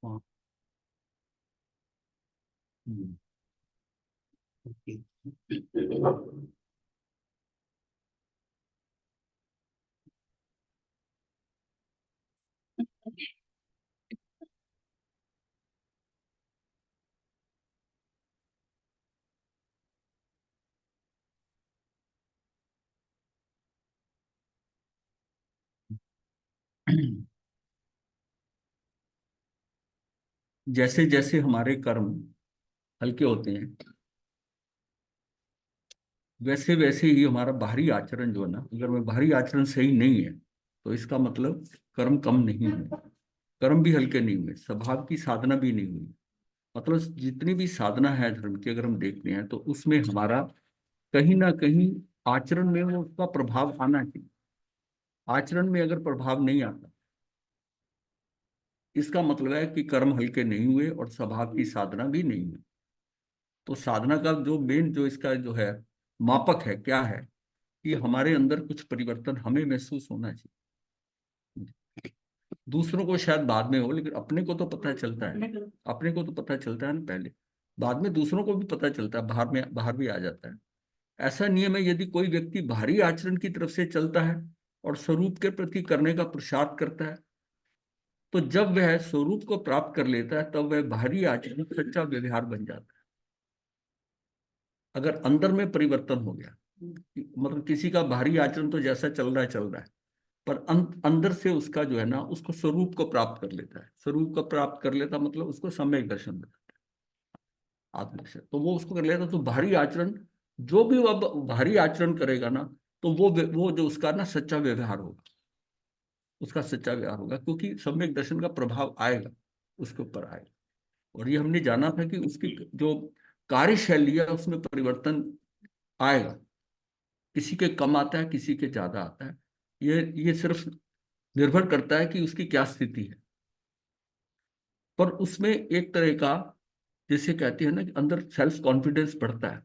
हाँ। हम्म, ओके। जैसे जैसे हमारे कर्म हल्के होते हैं, वैसे वैसे ही हमारा बाहरी आचरण जो है ना, अगर वह बाहरी आचरण सही नहीं है तो इसका मतलब कर्म कम नहीं हुए, कर्म भी हल्के नहीं हुए, स्वभाव की साधना भी नहीं हुई। मतलब जितनी भी साधना है धर्म की अगर हम देखते हैं तो उसमें हमारा कहीं ना कहीं आचरण में वो उसका प्रभाव आना चाहिए। आचरण में अगर प्रभाव नहीं आता, इसका मतलब है कि कर्म हल्के नहीं हुए और स्वभाव की साधना भी नहीं हुई। तो साधना का जो मेन जो इसका जो है मापक है क्या है, कि हमारे अंदर कुछ परिवर्तन हमें महसूस होना चाहिए। दूसरों को शायद बाद में हो, लेकिन अपने को तो पता चलता है। अपने को तो पता चलता है ना पहले, बाद में दूसरों को भी पता चलता है, बाहर भी आ जाता है। ऐसा नियम है, यदि कोई व्यक्ति बाहरी आचरण की तरफ से चलता है और स्वरूप के प्रति करने का पुरुषार्थ करता है, तो जब वह स्वरूप को प्राप्त कर लेता है तब वह बाहरी आचरण सच्चा व्यवहार बन जाता है। अगर अंदर में परिवर्तन हो गया, मतलब किसी का बाहरी आचरण तो जैसा चल रहा है, पर अंदर से उसका जो है ना, उसको स्वरूप को प्राप्त कर लेता है। स्वरूप को प्राप्त कर लेता मतलब उसको सम्यक दर्शन मिलता है, आत्मदर्शन, तो वो उसको कर लेता। तो बाहरी आचरण, जो भी वो बाहरी आचरण करेगा ना, तो वो जो उसका ना सच्चा व्यवहार होगा, उसका सच्चा व्यवहार होगा, क्योंकि सम्यक दर्शन का प्रभाव आएगा, उसके ऊपर आएगा। और ये हमने जाना था कि उसकी जो कार्यशैली है उसमें परिवर्तन आएगा। किसी के कम आता है, किसी के ज्यादा आता है। ये सिर्फ निर्भर करता है कि उसकी क्या स्थिति है। पर उसमें एक तरह का, जैसे कहते हैं ना, कि अंदर सेल्फ कॉन्फिडेंस बढ़ता है।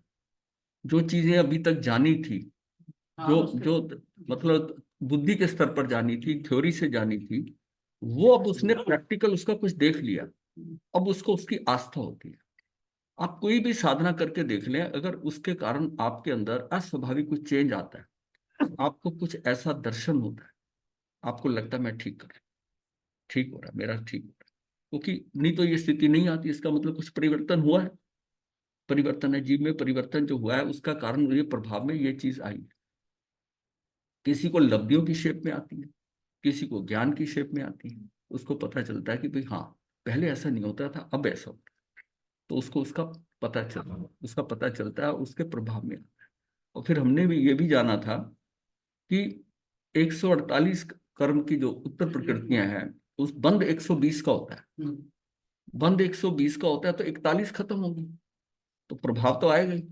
जो चीजें अभी तक जानी थी, जो जो मतलब बुद्धि के स्तर पर जानी थी, थ्योरी से जानी थी, वो अब उसने प्रैक्टिकल उसका कुछ देख लिया। अब उसको उसकी आस्था होती है। आप कोई भी साधना करके देख लें, अगर उसके कारण आपके अंदर अस्वाभाविक कुछ चेंज आता है, आपको कुछ ऐसा दर्शन होता है, आपको लगता है मैं ठीक कर, ठीक हो रहा है, मेरा ठीक हो रहा है, क्योंकि नहीं तो ये स्थिति नहीं आती, इसका मतलब कुछ परिवर्तन हुआ है। परिवर्तन है, जीव में परिवर्तन जो हुआ है उसका कारण ये प्रभाव में ये चीज आई है। किसी को लब्धियों की शेप में आती है, किसी को ज्ञान की शेप में आती है। उसको पता चलता है कि भाई हाँ, पहले ऐसा नहीं होता था, अब ऐसा होता है। तो उसको उसका पता चलता है, उसके प्रभाव में आता है। और फिर हमने भी ये भी जाना था कि 148 कर्म की जो उत्तर प्रकृतियां हैं, उस बंद 120 का होता है। बंद 120 का होता है तो 41 खत्म होगी, तो प्रभाव तो आएगा ही।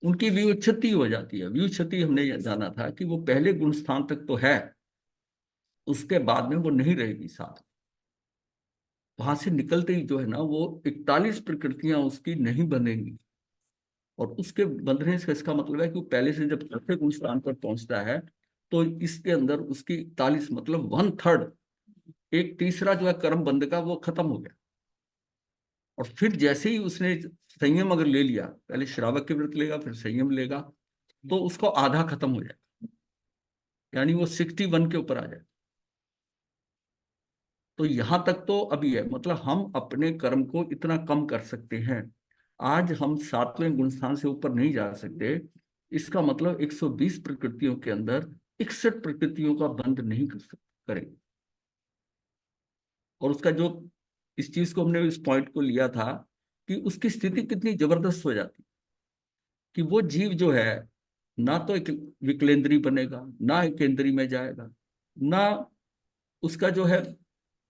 उनकी व्युत्पत्ति हो जाती है। व्युत्पत्ति हमने ये जाना था कि वो पहले गुण स्थान तक तो है, उसके बाद में वो नहीं रहेगी साथ। वहां से निकलते ही जो है ना, वो 41 प्रकृतियां उसकी नहीं बनेंगी। और उसके बंधने से इसका मतलब है कि वो पहले से जब चौथे गुण स्थान पर पहुंचता है, तो इसके अंदर उसकी 41 मतलब वन थर्ड, एक तीसरा जो है कर्म बंध का, वो खत्म हो गया। और फिर जैसे ही उसने संयम अगर ले लिया, पहले श्रावक के व्रत लेगा फिर संयम लेगा, तो उसको आधा खत्म हो जाए, यानी वो 61 के ऊपर आ जाए। तो यहां तक तो अभी है, मतलब हम अपने कर्म को इतना कम कर सकते हैं। आज हम सातवें गुण स्थान से ऊपर नहीं जा सकते। इसका मतलब 120 प्रकृतियों के अंदर 61 प्रकृतियों का बंध नहीं कर सकते करेंगे। और उसका जो, इस चीज को हमने इस पॉइंट को लिया था कि उसकी स्थिति कितनी जबरदस्त हो जाती, कि वो जीव जो है ना तो एक विकलेंद्री बनेगा, ना एकेंद्री में जाएगा, ना उसका जो है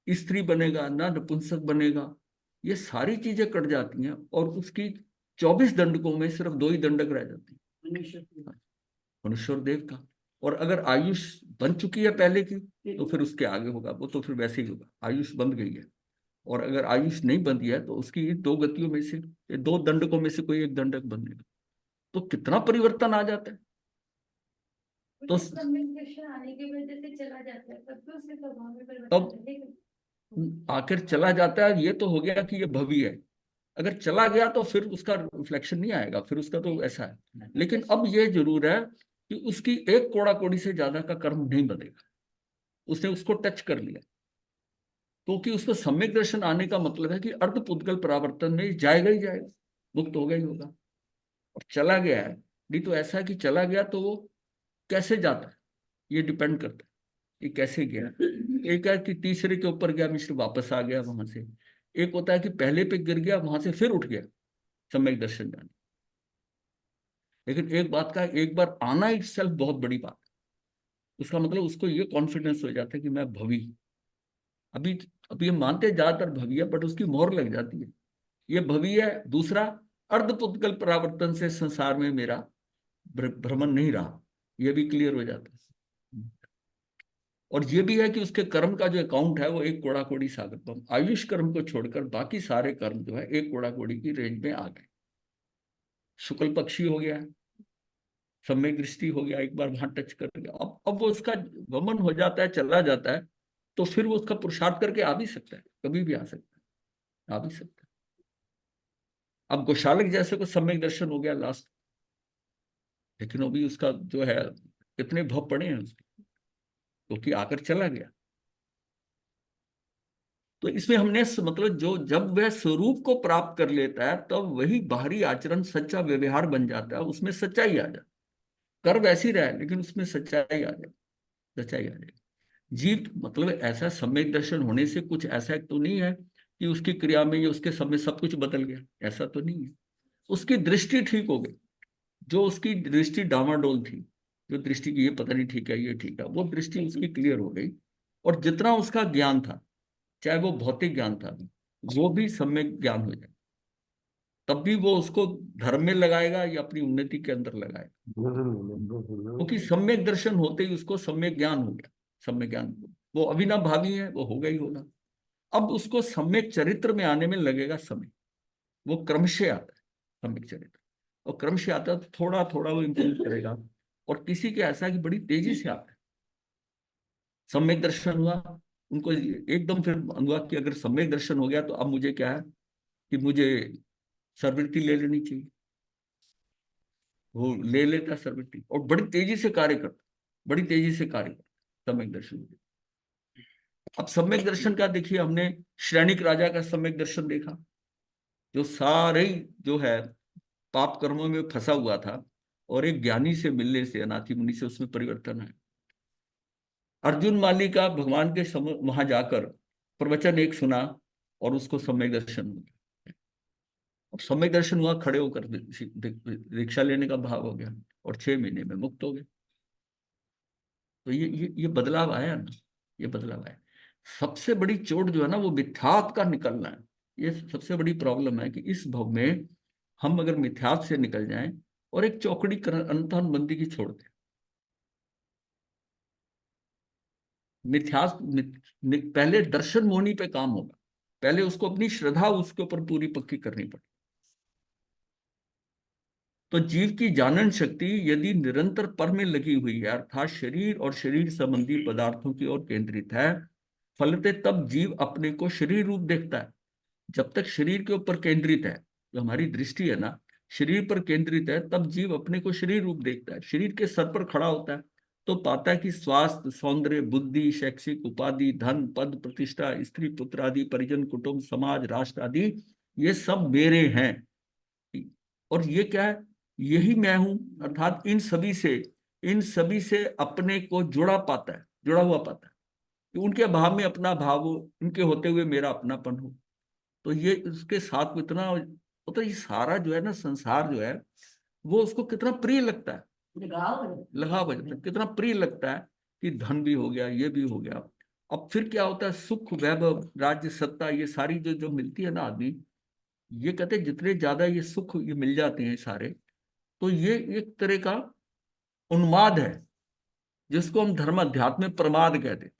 स्त्री बनेगा, ना नपुंसक बनेगा। ये सारी चीजें कट जाती हैं और उसकी 24 दंडकों में सिर्फ दो ही दंडक रह जाते हैं, मनुष्य और देव का। और अगर आयुष बन चुकी है पहले की, तो फिर उसके आगे होगा, वो तो फिर वैसे ही होगा, आयुष बंध गई है। और अगर आयुष नहीं बंधी है तो उसकी दो गतियों में से, ये दो दंडकों में से कोई एक दंडक बनेगा। तो कितना परिवर्तन आ जाता है। तो कम्युनिकेशन आने की वजह से चला जाता है, तब तो उसके स्वभाव में परिवर्तन तब रहेगा। आखिर चला जाता है, ये तो हो गया कि ये भवी है। अगर चला गया तो फिर उसका रिफ्लेक्शन नहीं आएगा, फिर उसका तो ऐसा है। लेकिन अब ये जरूर है कि उसकी एक कोड़ा कोड़ी से ज्यादा का कर्म नहीं बनेगा, उसने उसको टच कर लिया। क्योंकि उसको सम्यक दर्शन आने का मतलब है कि अर्ध पुद्गल परावर्तन में जाएगा ही जाएगा, मुक्त होगा ही होगा। और चला गया है, नहीं तो ऐसा है कि चला गया तो वो कैसे जाता है, ये डिपेंड करता है कि कैसे गया। एक है कि तीसरे के ऊपर गया, मिश्र वापस आ गया वहां से। एक होता है कि पहले पे गिर गया, वहां से फिर उठ गया सम्यक दर्शन जाने। लेकिन एक बात का, एक बार आना इट सेल्फ बहुत बड़ी बात है। उसका मतलब उसको ये कॉन्फिडेंस हो जाता है कि मैं भवी। अभी अभी हम मानते हैं ज्यादातर भवी है, बट उसकी मोहर लग जाती है, ये भवी है। दूसरा, अर्धपुत्कल परावर्तन से संसार में मेरा भ्रमण नहीं रहा, ये भी क्लियर हो जाता है। और ये भी है कि उसके कर्म का जो अकाउंट है वो एक कोड़ा कोड़ी सागरपम, आयुष कर्म को छोड़कर बाकी सारे कर्म जो है एक कोड़ा कोड़ी की रेंज में आ गए। शुक्ल पक्षी हो गया, सम्यक दृष्टि हो गया, एक बार वहां टच कर गया। अब वो उसका गमन हो जाता है, चला जाता है, तो फिर वो उसका पुरुषार्थ करके आ भी सकता है, कभी भी आ सकता है, आ भी सकता है। अब गोशालक जैसे को सम्यक दर्शन हो गया लास्ट, लेकिन अभी उसका जो है कितने भव पड़े हैं उसके, क्योंकि आकर चला गया। तो इसमें हमने मतलब जो जब वह स्वरूप को प्राप्त कर लेता है तब वही बाहरी आचरण सच्चा व्यवहार बन जाता है, उसमें सच्चाई आ जाती। कर वैसी रहा है लेकिन उसमें सच्चाई आ जाए, सच्चाई आ जाए। जीव मतलब ऐसा सम्यक दर्शन होने से कुछ ऐसा तो नहीं है कि उसकी क्रिया में या उसके समय सब कुछ बदल गया, ऐसा तो नहीं है। उसकी दृष्टि ठीक हो गई, जो उसकी दृष्टि डामाडोल थी, जो दृष्टि की ये पता नहीं ठीक है ये ठीक है, वो दृष्टि उसकी क्लियर हो गई। और जितना उसका ज्ञान था, चाहे वो भौतिक ज्ञान था, वो भी सम्यक ज्ञान हो जाए। तब भी वो उसको धर्म में लगाएगा या अपनी उन्नति के अंदर लगाएगा, क्योंकि सम्यक दर्शन होते ही उसको सम्यक ज्ञान हो गया। सम्यक ज्ञान वो अविनाभावी है, वो होगा ही होगा। अब उसको सम्यक चरित्र में आने में लगेगा समय, वो क्रमशः आता है सम्यक चरित्र। और क्रमशः आता है तो थोड़ा थोड़ा वो इंप्रूव करेगा। और किसी के ऐसा कि बड़ी तेजी से आता है, सम्यक दर्शन हुआ, उनको एकदम फिर हुआ कि अगर सम्यक दर्शन हो गया तो अब मुझे क्या है कि मुझे सर्वृत्ति ले लेनी चाहिए। वो ले लेता सर्वृत्ति और बड़ी तेजी से कार्य करता, बड़ी तेजी से कार्य करता सम्यक दर्शन हो गया। अब सम्यक दर्शन का देखिए, हमने श्रेणिक राजा का सम्यक दर्शन देखा, जो सारे जो है पाप कर्मों में फंसा हुआ था, और एक ज्ञानी से मिलने से, अनाथी मुनि से, उसमें परिवर्तन है। अर्जुन माली का भगवान के वहां जाकर प्रवचन एक सुना और उसको सम्यक दर्शन हो गया। अब सम्यक दर्शन हुआ, खड़े होकर दीक्षा लेने का भाव हो गया, और 6 महीने में मुक्त हो गए। तो ये बदलाव आया ना, ये बदलाव आया। सबसे बड़ी चोट जो है ना वो मिथ्यात्व का निकलना है। ये सबसे बड़ी प्रॉब्लम है कि इस भव में हम अगर मिथ्यात्व से निकल जाएं और एक चौकड़ी अंतन बंदी की छोड़ दें। मिथ्यात्व पहले दर्शन मोहनी पे काम होगा, पहले उसको अपनी श्रद्धा उसके ऊपर पूरी पक्की करनी पड़े। तो जीव की जानन शक्ति यदि निरंतर पर में लगी हुई है, अर्थात शरीर और शरीर संबंधी पदार्थों की ओर केंद्रित है, फलते तब जीव अपने को शरीर रूप देखता है। जब तक शरीर के ऊपर केंद्रित है, जो हमारी दृष्टि है ना शरीर पर केंद्रित है, तब जीव अपने को शरीर रूप देखता है। शरीर के सर पर खड़ा होता है तो पाता है कि स्वास्थ्य, सौंदर्य, बुद्धि, शैक्षिक उपाधि, धन, पद, प्रतिष्ठा, स्त्री पुत्र आदि, परिजन, कुटुंब, समाज, राष्ट्र आदि, ये सब मेरे हैं। और ये क्या है, यही मैं हूं। अर्थात इन सभी से अपने को जुड़ा पाता है, जुड़ा हुआ पाता है कि उनके भाव में अपना भाव हो, उनके होते हुए मेरा अपनापन हो। तो ये उसके साथ में इतना, तो ये सारा जो है ना संसार जो है वो उसको कितना प्रिय लगता है, लगाव हो जाता है, कितना प्रिय लगता है कि धन भी हो गया, ये भी हो गया। अब फिर क्या होता है, सुख, वैभव, राज्य, सत्ता, ये सारी जो जो मिलती है ना आदमी, ये कहते हैं जितने ज्यादा ये सुख ये मिल जाते हैं सारे, तो ये एक तरह का उन्माद है, जिसको हम धर्म अध्यात्म में प्रमाद कहते हैं।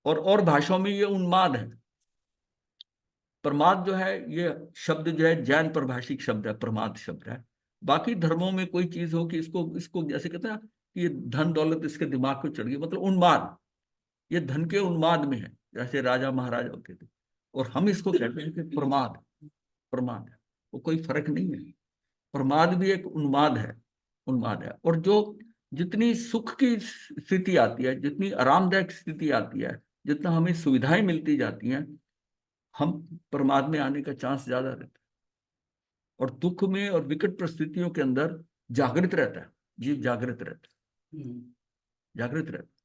और भाषाओं में ये उन्माद है। प्रमाद जो है ये शब्द जो है जैन परिभाषिक शब्द है, प्रमाद शब्द है। बाकी धर्मों में कोई चीज हो कि इसको इसको जैसे कहते हैं कि ये धन दौलत इसके दिमाग को चढ़ गई, मतलब उन्माद, ये धन के उन्माद में है। जैसे राजा महाराजा होते थे। और हम इसको कहते हैं कि प्रमाद। प्रमाद है, वो कोई फर्क नहीं है। प्रमाद भी एक उन्माद है। उन्माद है। और जो जितनी सुख की स्थिति आती है, जितनी आरामदायक स्थिति आती है, जितना हमें सुविधाएं मिलती जाती हैं, हम प्रमाद में आने का चांस ज्यादा रहता है। और दुख में और विकट परिस्थितियों के अंदर जागृत रहता है, जीव जागृत रहता है, जागृत रहता है।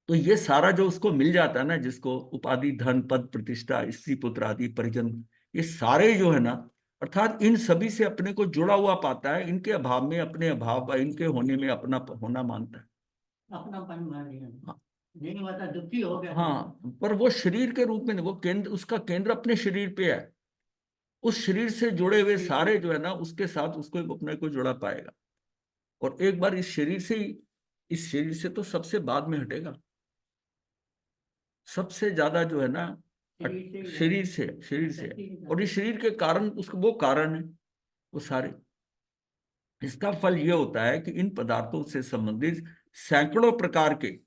तो ये सारा जो उसको मिल जाता है ना, जिसको उपाधि, धन, पद, प्रतिष्ठा, स्त्री, पुत्र आदि, परिजन, ये सारे जो है ना, अर्थात इन सभी से अपने को जुड़ा हुआ पाता है। इनके अभाव में अपने अभाव, इनके होने में अपना होना मानता है, अपनापन मान लिया। हाँ, नहीं होता दुखी हो गया। हाँ, पर वो शरीर के रूप में नहीं, वो केंद्र, उसका केंद्र अपने शरीर पे है। उस शरीर से जुड़े हुए सारे जो है ना, उसके साथ उसको अपने को जुड़ा पाएगा। और एक बार इस शरीर से ही, इस शरीर से तो सबसे बाद में हटेगा। सबसे ज्यादा जो है ना शरीर से। और इस शरीर के कारण, उसको वो कारण है वो सारे। इसका फल ये होता है कि इन पदार्थों से संबंधित सैकड़ों प्रकार के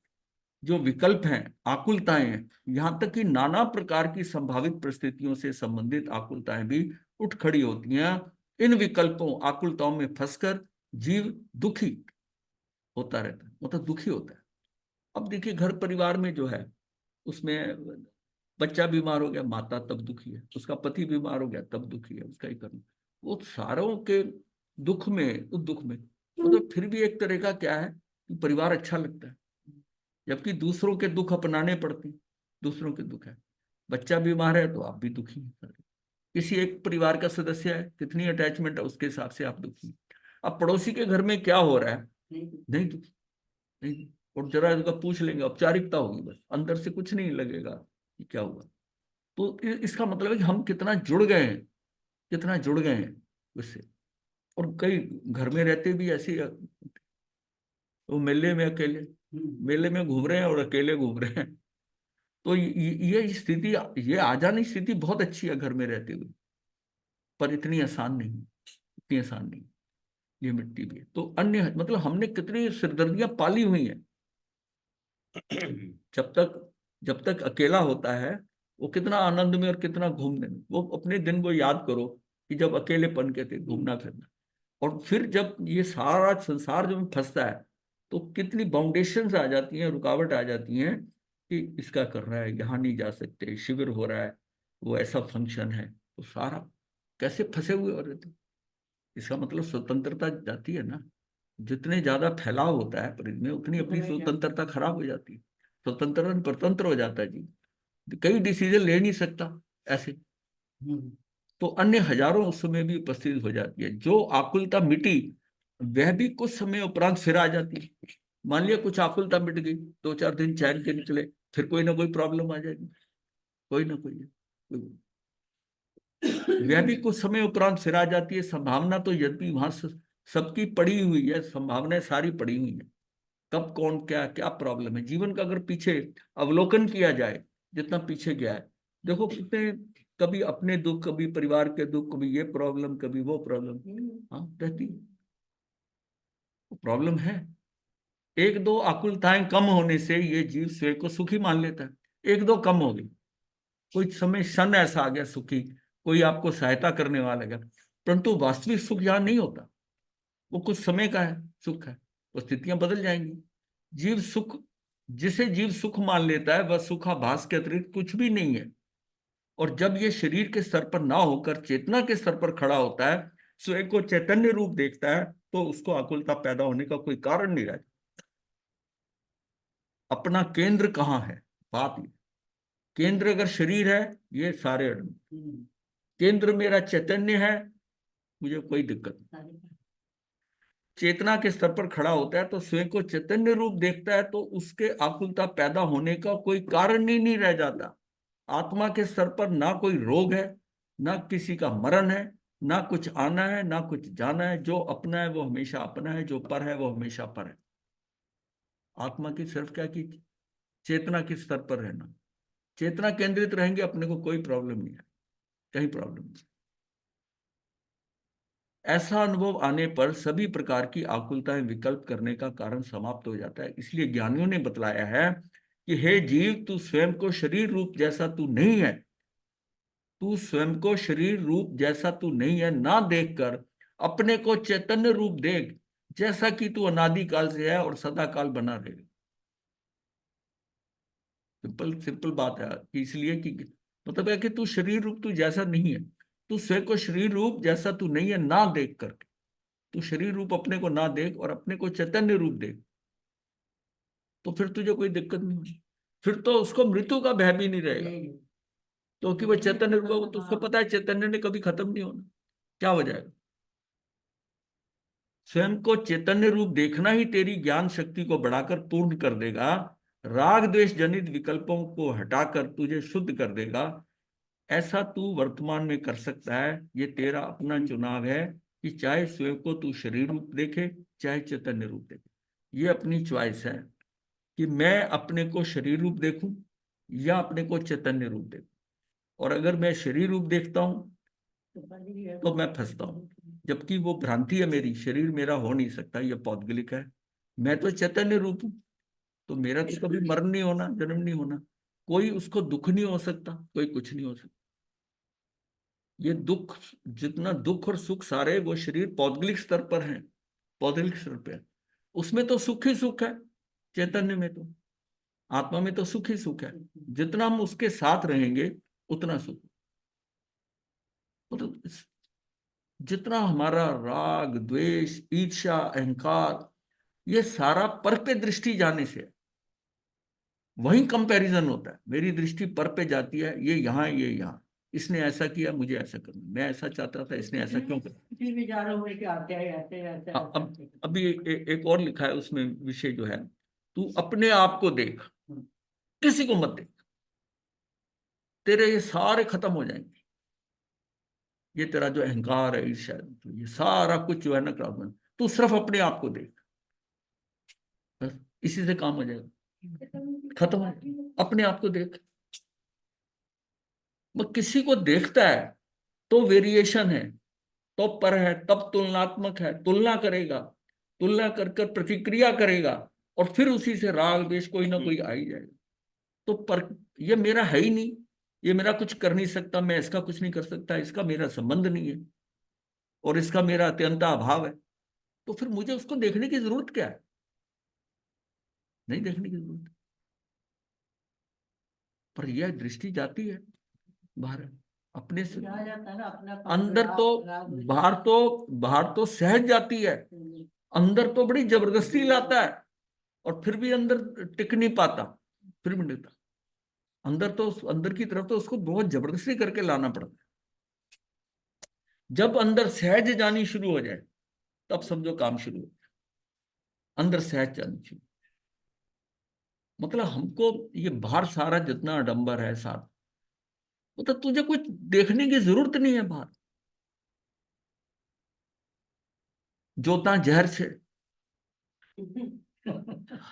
जो विकल्प हैं, आकुलताएं हैं, यहां तक कि नाना प्रकार की संभावित परिस्थितियों से संबंधित आकुलताएं भी उठ खड़ी होती हैं। इन विकल्पों, आकुलताओं में फंसकर जीव दुखी होता रहता है, मतलब दुखी होता है। अब देखिए, घर परिवार में जो है, उसमें बच्चा बीमार हो गया, माता तब दुखी है, उसका पति बीमार हो गया तब दुखी है, उसका ही कर्म। वो सारों के दुख में, उस दुख में मतलब फिर भी एक तरह का क्या है कि परिवार अच्छा लगता है, जबकि दूसरों के दुख अपनाने पड़ते हैं। दूसरों के दुख है, बच्चा बीमार है तो आप भी दुखी हैं। किसी एक परिवार का सदस्य है, कितनी अटैचमेंट है, उसके हिसाब से आप दुखी हैं। अब पड़ोसी के घर में क्या हो रहा है, नहीं दुखी, नहीं। और जरा इसका पूछ लेंगे, औपचारिकता होगी बस, अंदर से कुछ नहीं लगेगा कि क्या हुआ। तो इसका मतलब है कि हम कितना जुड़ गए हैं, कितना जुड़ गए हैं उससे। और कई घर में रहते भी ऐसे, वो मेले में अकेले, मेले में घूम रहे हैं और अकेले घूम रहे हैं। तो ये स्थिति, ये आ जाने स्थिति बहुत अच्छी है घर में रहते हुए, पर इतनी आसान नहीं, इतनी आसान नहीं। ये मिट्टी भी है तो अन्य, मतलब हमने कितनी सिरदर्दियां पाली हुई हैं। जब तक, जब तक अकेला होता है, वो कितना आनंद में और कितना घूमने में, वो अपने दिन वो याद करो कि जब अकेलेपन के थे, घूमना फिरना। और फिर जब ये सारा संसार जो में फंसता है, तो कितनी बाउंडेशंस आ जाती हैं, रुकावट आ जाती हैं कि इसका कर रहा है, यहाँ नहीं जा सकते, शिविर हो रहा है, वो ऐसा फंक्शन है, तो सारा कैसे फंसे हुए हो रहे थे। इसका मतलब स्वतंत्रता जाती है ना, जितने ज्यादा फैलाव होता है परिधि में, उतनी अपनी स्वतंत्रता खराब हो जाती है। स्वतंत्र परतंत्र हो जाता है जी, कई डिसीजन ले नहीं सकता ऐसे। तो अन्य हजारों उस समय भी उपस्थित हो जाती है। जो आकुलता मिटी, वह भी कुछ समय उपरांत फिर आ जाती है। मान लिया कुछ आकुलता मिट गई, 2-4 दिन चैन के निकले, फिर कोई ना कोई प्रॉब्लम आ जाएगी, कोई ना कोई। वह भी कुछ समय उपरांत फिर आ जाती है। संभावना तो यद्यपि वहां सबकी पड़ी हुई है, संभावनाएं सारी पड़ी हुई है। कब कौन क्या क्या प्रॉब्लम है जीवन का, अगर पीछे अवलोकन किया जाए, जितना पीछे गया है, देखो कितने, कभी अपने दुख, कभी परिवार के दुख, कभी ये प्रॉब्लम, कभी वो प्रॉब्लम, हाँ रहती प्रॉब्लम है। एक दो आकुलताएं कम होने से ये जीव स्वयं को सुखी मान लेता है। एक दो कम हो गई, कोई समय क्षण ऐसा आ गया सुखी, कोई आपको सहायता करने वाला गया, परंतु वास्तविक सुख यहाँ नहीं होता। वो कुछ समय का है सुख है, वो स्थितियां बदल जाएंगी। जीव सुख, जिसे जीव सुख मान लेता है, वह सुखाभास के अतिरिक्त कुछ भी नहीं है। और जब ये शरीर के स्तर पर ना होकर चेतना के स्तर पर खड़ा होता है, स्वयं को चैतन्य रूप देखता है, तो उसको आकुलता पैदा होने का कोई कारण नहीं रहता। अपना केंद्र कहाँ है, बात ये। केंद्र अगर शरीर है, ये सारे केंद्र मेरा चैतन्य है, मुझे कोई दिक्कत नहीं। चेतना के स्तर पर खड़ा होता है तो स्वयं को चैतन्य रूप देखता है, तो उसके आकुलता पैदा होने का कोई कारण ही नहीं रह जाता। आत्मा के स्तर पर ना कोई रोग है, ना किसी का मरण है, ना कुछ आना है, ना कुछ जाना है। जो अपना है वो हमेशा अपना है, जो पर है वो हमेशा पर है। आत्मा की सिर्फ क्या की, चेतना के स्तर पर रहना। चेतना केंद्रित रहेंगे, अपने को कोई प्रॉब्लम नहीं है, कहीं प्रॉब्लम नहीं। ऐसा अनुभव आने पर सभी प्रकार की आकुलताएं विकल्प करने का कारण समाप्त हो जाता है। इसलिए ज्ञानियों ने बतलाया है कि हे जीव, तू स्वयं को शरीर रूप जैसा तू नहीं है, तू स्वयं को शरीर रूप जैसा तू नहीं है ना देखकर अपने को चैतन्य रूप देख, जैसा कि तू अनादि काल से है और सदा काल बना रहेगा। सिंपल सिंपल बात है कि इसलिए कि मतलब है कि तू शरीर रूप तू जैसा नहीं है, तू स्वयं को शरीर रूप जैसा तू नहीं है ना देख करके, तू शरीर रूप अपने को ना देख और अपने को चैतन्य रूप देख, तो फिर तुझे कोई दिक्कत नहीं होगी। फिर तो उसको मृत्यु का भय भी नहीं रहेगा, क्योंकि वह चैतन्य रूप है, तो उसको पता है चैतन्य ने कभी खत्म नहीं होना, क्या हो जाएगा। स्वयं को चैतन्य रूप देखना ही तेरी ज्ञान शक्ति को बढ़ाकर पूर्ण कर देगा, राग द्वेष जनित विकल्पों को हटाकर तुझे शुद्ध कर देगा। ऐसा तू वर्तमान में कर सकता है, ये तेरा अपना चुनाव है कि चाहे स्वयं को तू शरीर रूप देखे, चाहे चैतन्य रूप देखे। ये अपनी चॉइस है कि मैं अपने को शरीर रूप देखूं या अपने को चैतन्य रूप देखूं। और अगर मैं शरीर रूप देखता हूं तो मैं फंसता हूं, जबकि वो भ्रांति है मेरी, शरीर मेरा हो नहीं सकता, ये पौद्गलिक है। मैं तो चैतन्य रूप हूं, तो मेरा तो कभी मरण नहीं होना, जन्म नहीं होना, कोई उसको दुख नहीं हो सकता, कोई कुछ नहीं हो सकता। ये दुख, जितना दुख और सुख सारे वो शरीर पौद्गलिक स्तर पर हैं, पौद्गलिक स्तर पे है। उसमें तो सुख ही सुख है, चैतन्य में तो, आत्मा में तो सुख ही सुख है। जितना हम उसके साथ रहेंगे उतना सुख। मतलब जितना हमारा राग द्वेष ईर्ष्या अहंकार, ये सारा पर पे दृष्टि जाने से है। वही कंपैरिजन होता है, मेरी दृष्टि पर पे जाती है, ये यहाँ है, ये यहाँ, इसने ऐसा किया मुझे ऐसा करना, मैं ऐसा चाहता था इसने ऐसा क्यों किया। अब अभी एक और लिखा है उसमें विषय जो है, तू अपने आप को देख, किसी को मत देख, तेरे ये सारे खत्म हो जाएंगे। ये तेरा जो अहंकार है, ईर्ष्या, ये सारा कुछ जो है ना क्राउड, तू सिर्फ अपने आप को देख, बस इसी से काम हो जाएगा, खत्म हो जाएगा। अपने आप को देख, वो किसी को देखता है तो वेरिएशन है, तो पर है, तब तुलनात्मक है, तुलना करेगा, तुलना कर कर प्रतिक्रिया करेगा, और फिर उसी से राग द्वेष कोई ना कोई आ ही जाएगा। तो पर ये मेरा है ही नहीं, ये मेरा कुछ कर नहीं सकता, मैं इसका कुछ नहीं कर सकता, इसका मेरा संबंध नहीं है और इसका मेरा अत्यंत अभाव है, तो फिर मुझे उसको देखने की जरूरत क्या है, नहीं देखने की जरूरत। पर यह दृष्टि जाती है बाहर, अपने से जाता है ना, अपना अंदर तो, बाहर तो सहज जाती है, अंदर तो बड़ी जबरदस्ती लाता है, और फिर भी अंदर टिक नहीं पाता, फिर भी नहीं, अंदर तो, अंदर की तरफ तो उसको बहुत जबरदस्ती करके लाना पड़ता है। जब अंदर सहज जानी शुरू हो जाए तब समझो काम शुरू हो, अंदर सहज जानी शुरू। मतलब हमको ये बाहर सारा जितना आडंबर है साथ, मतलब तुझे कुछ देखने की जरूरत नहीं है बाहर। जोता जहर छे,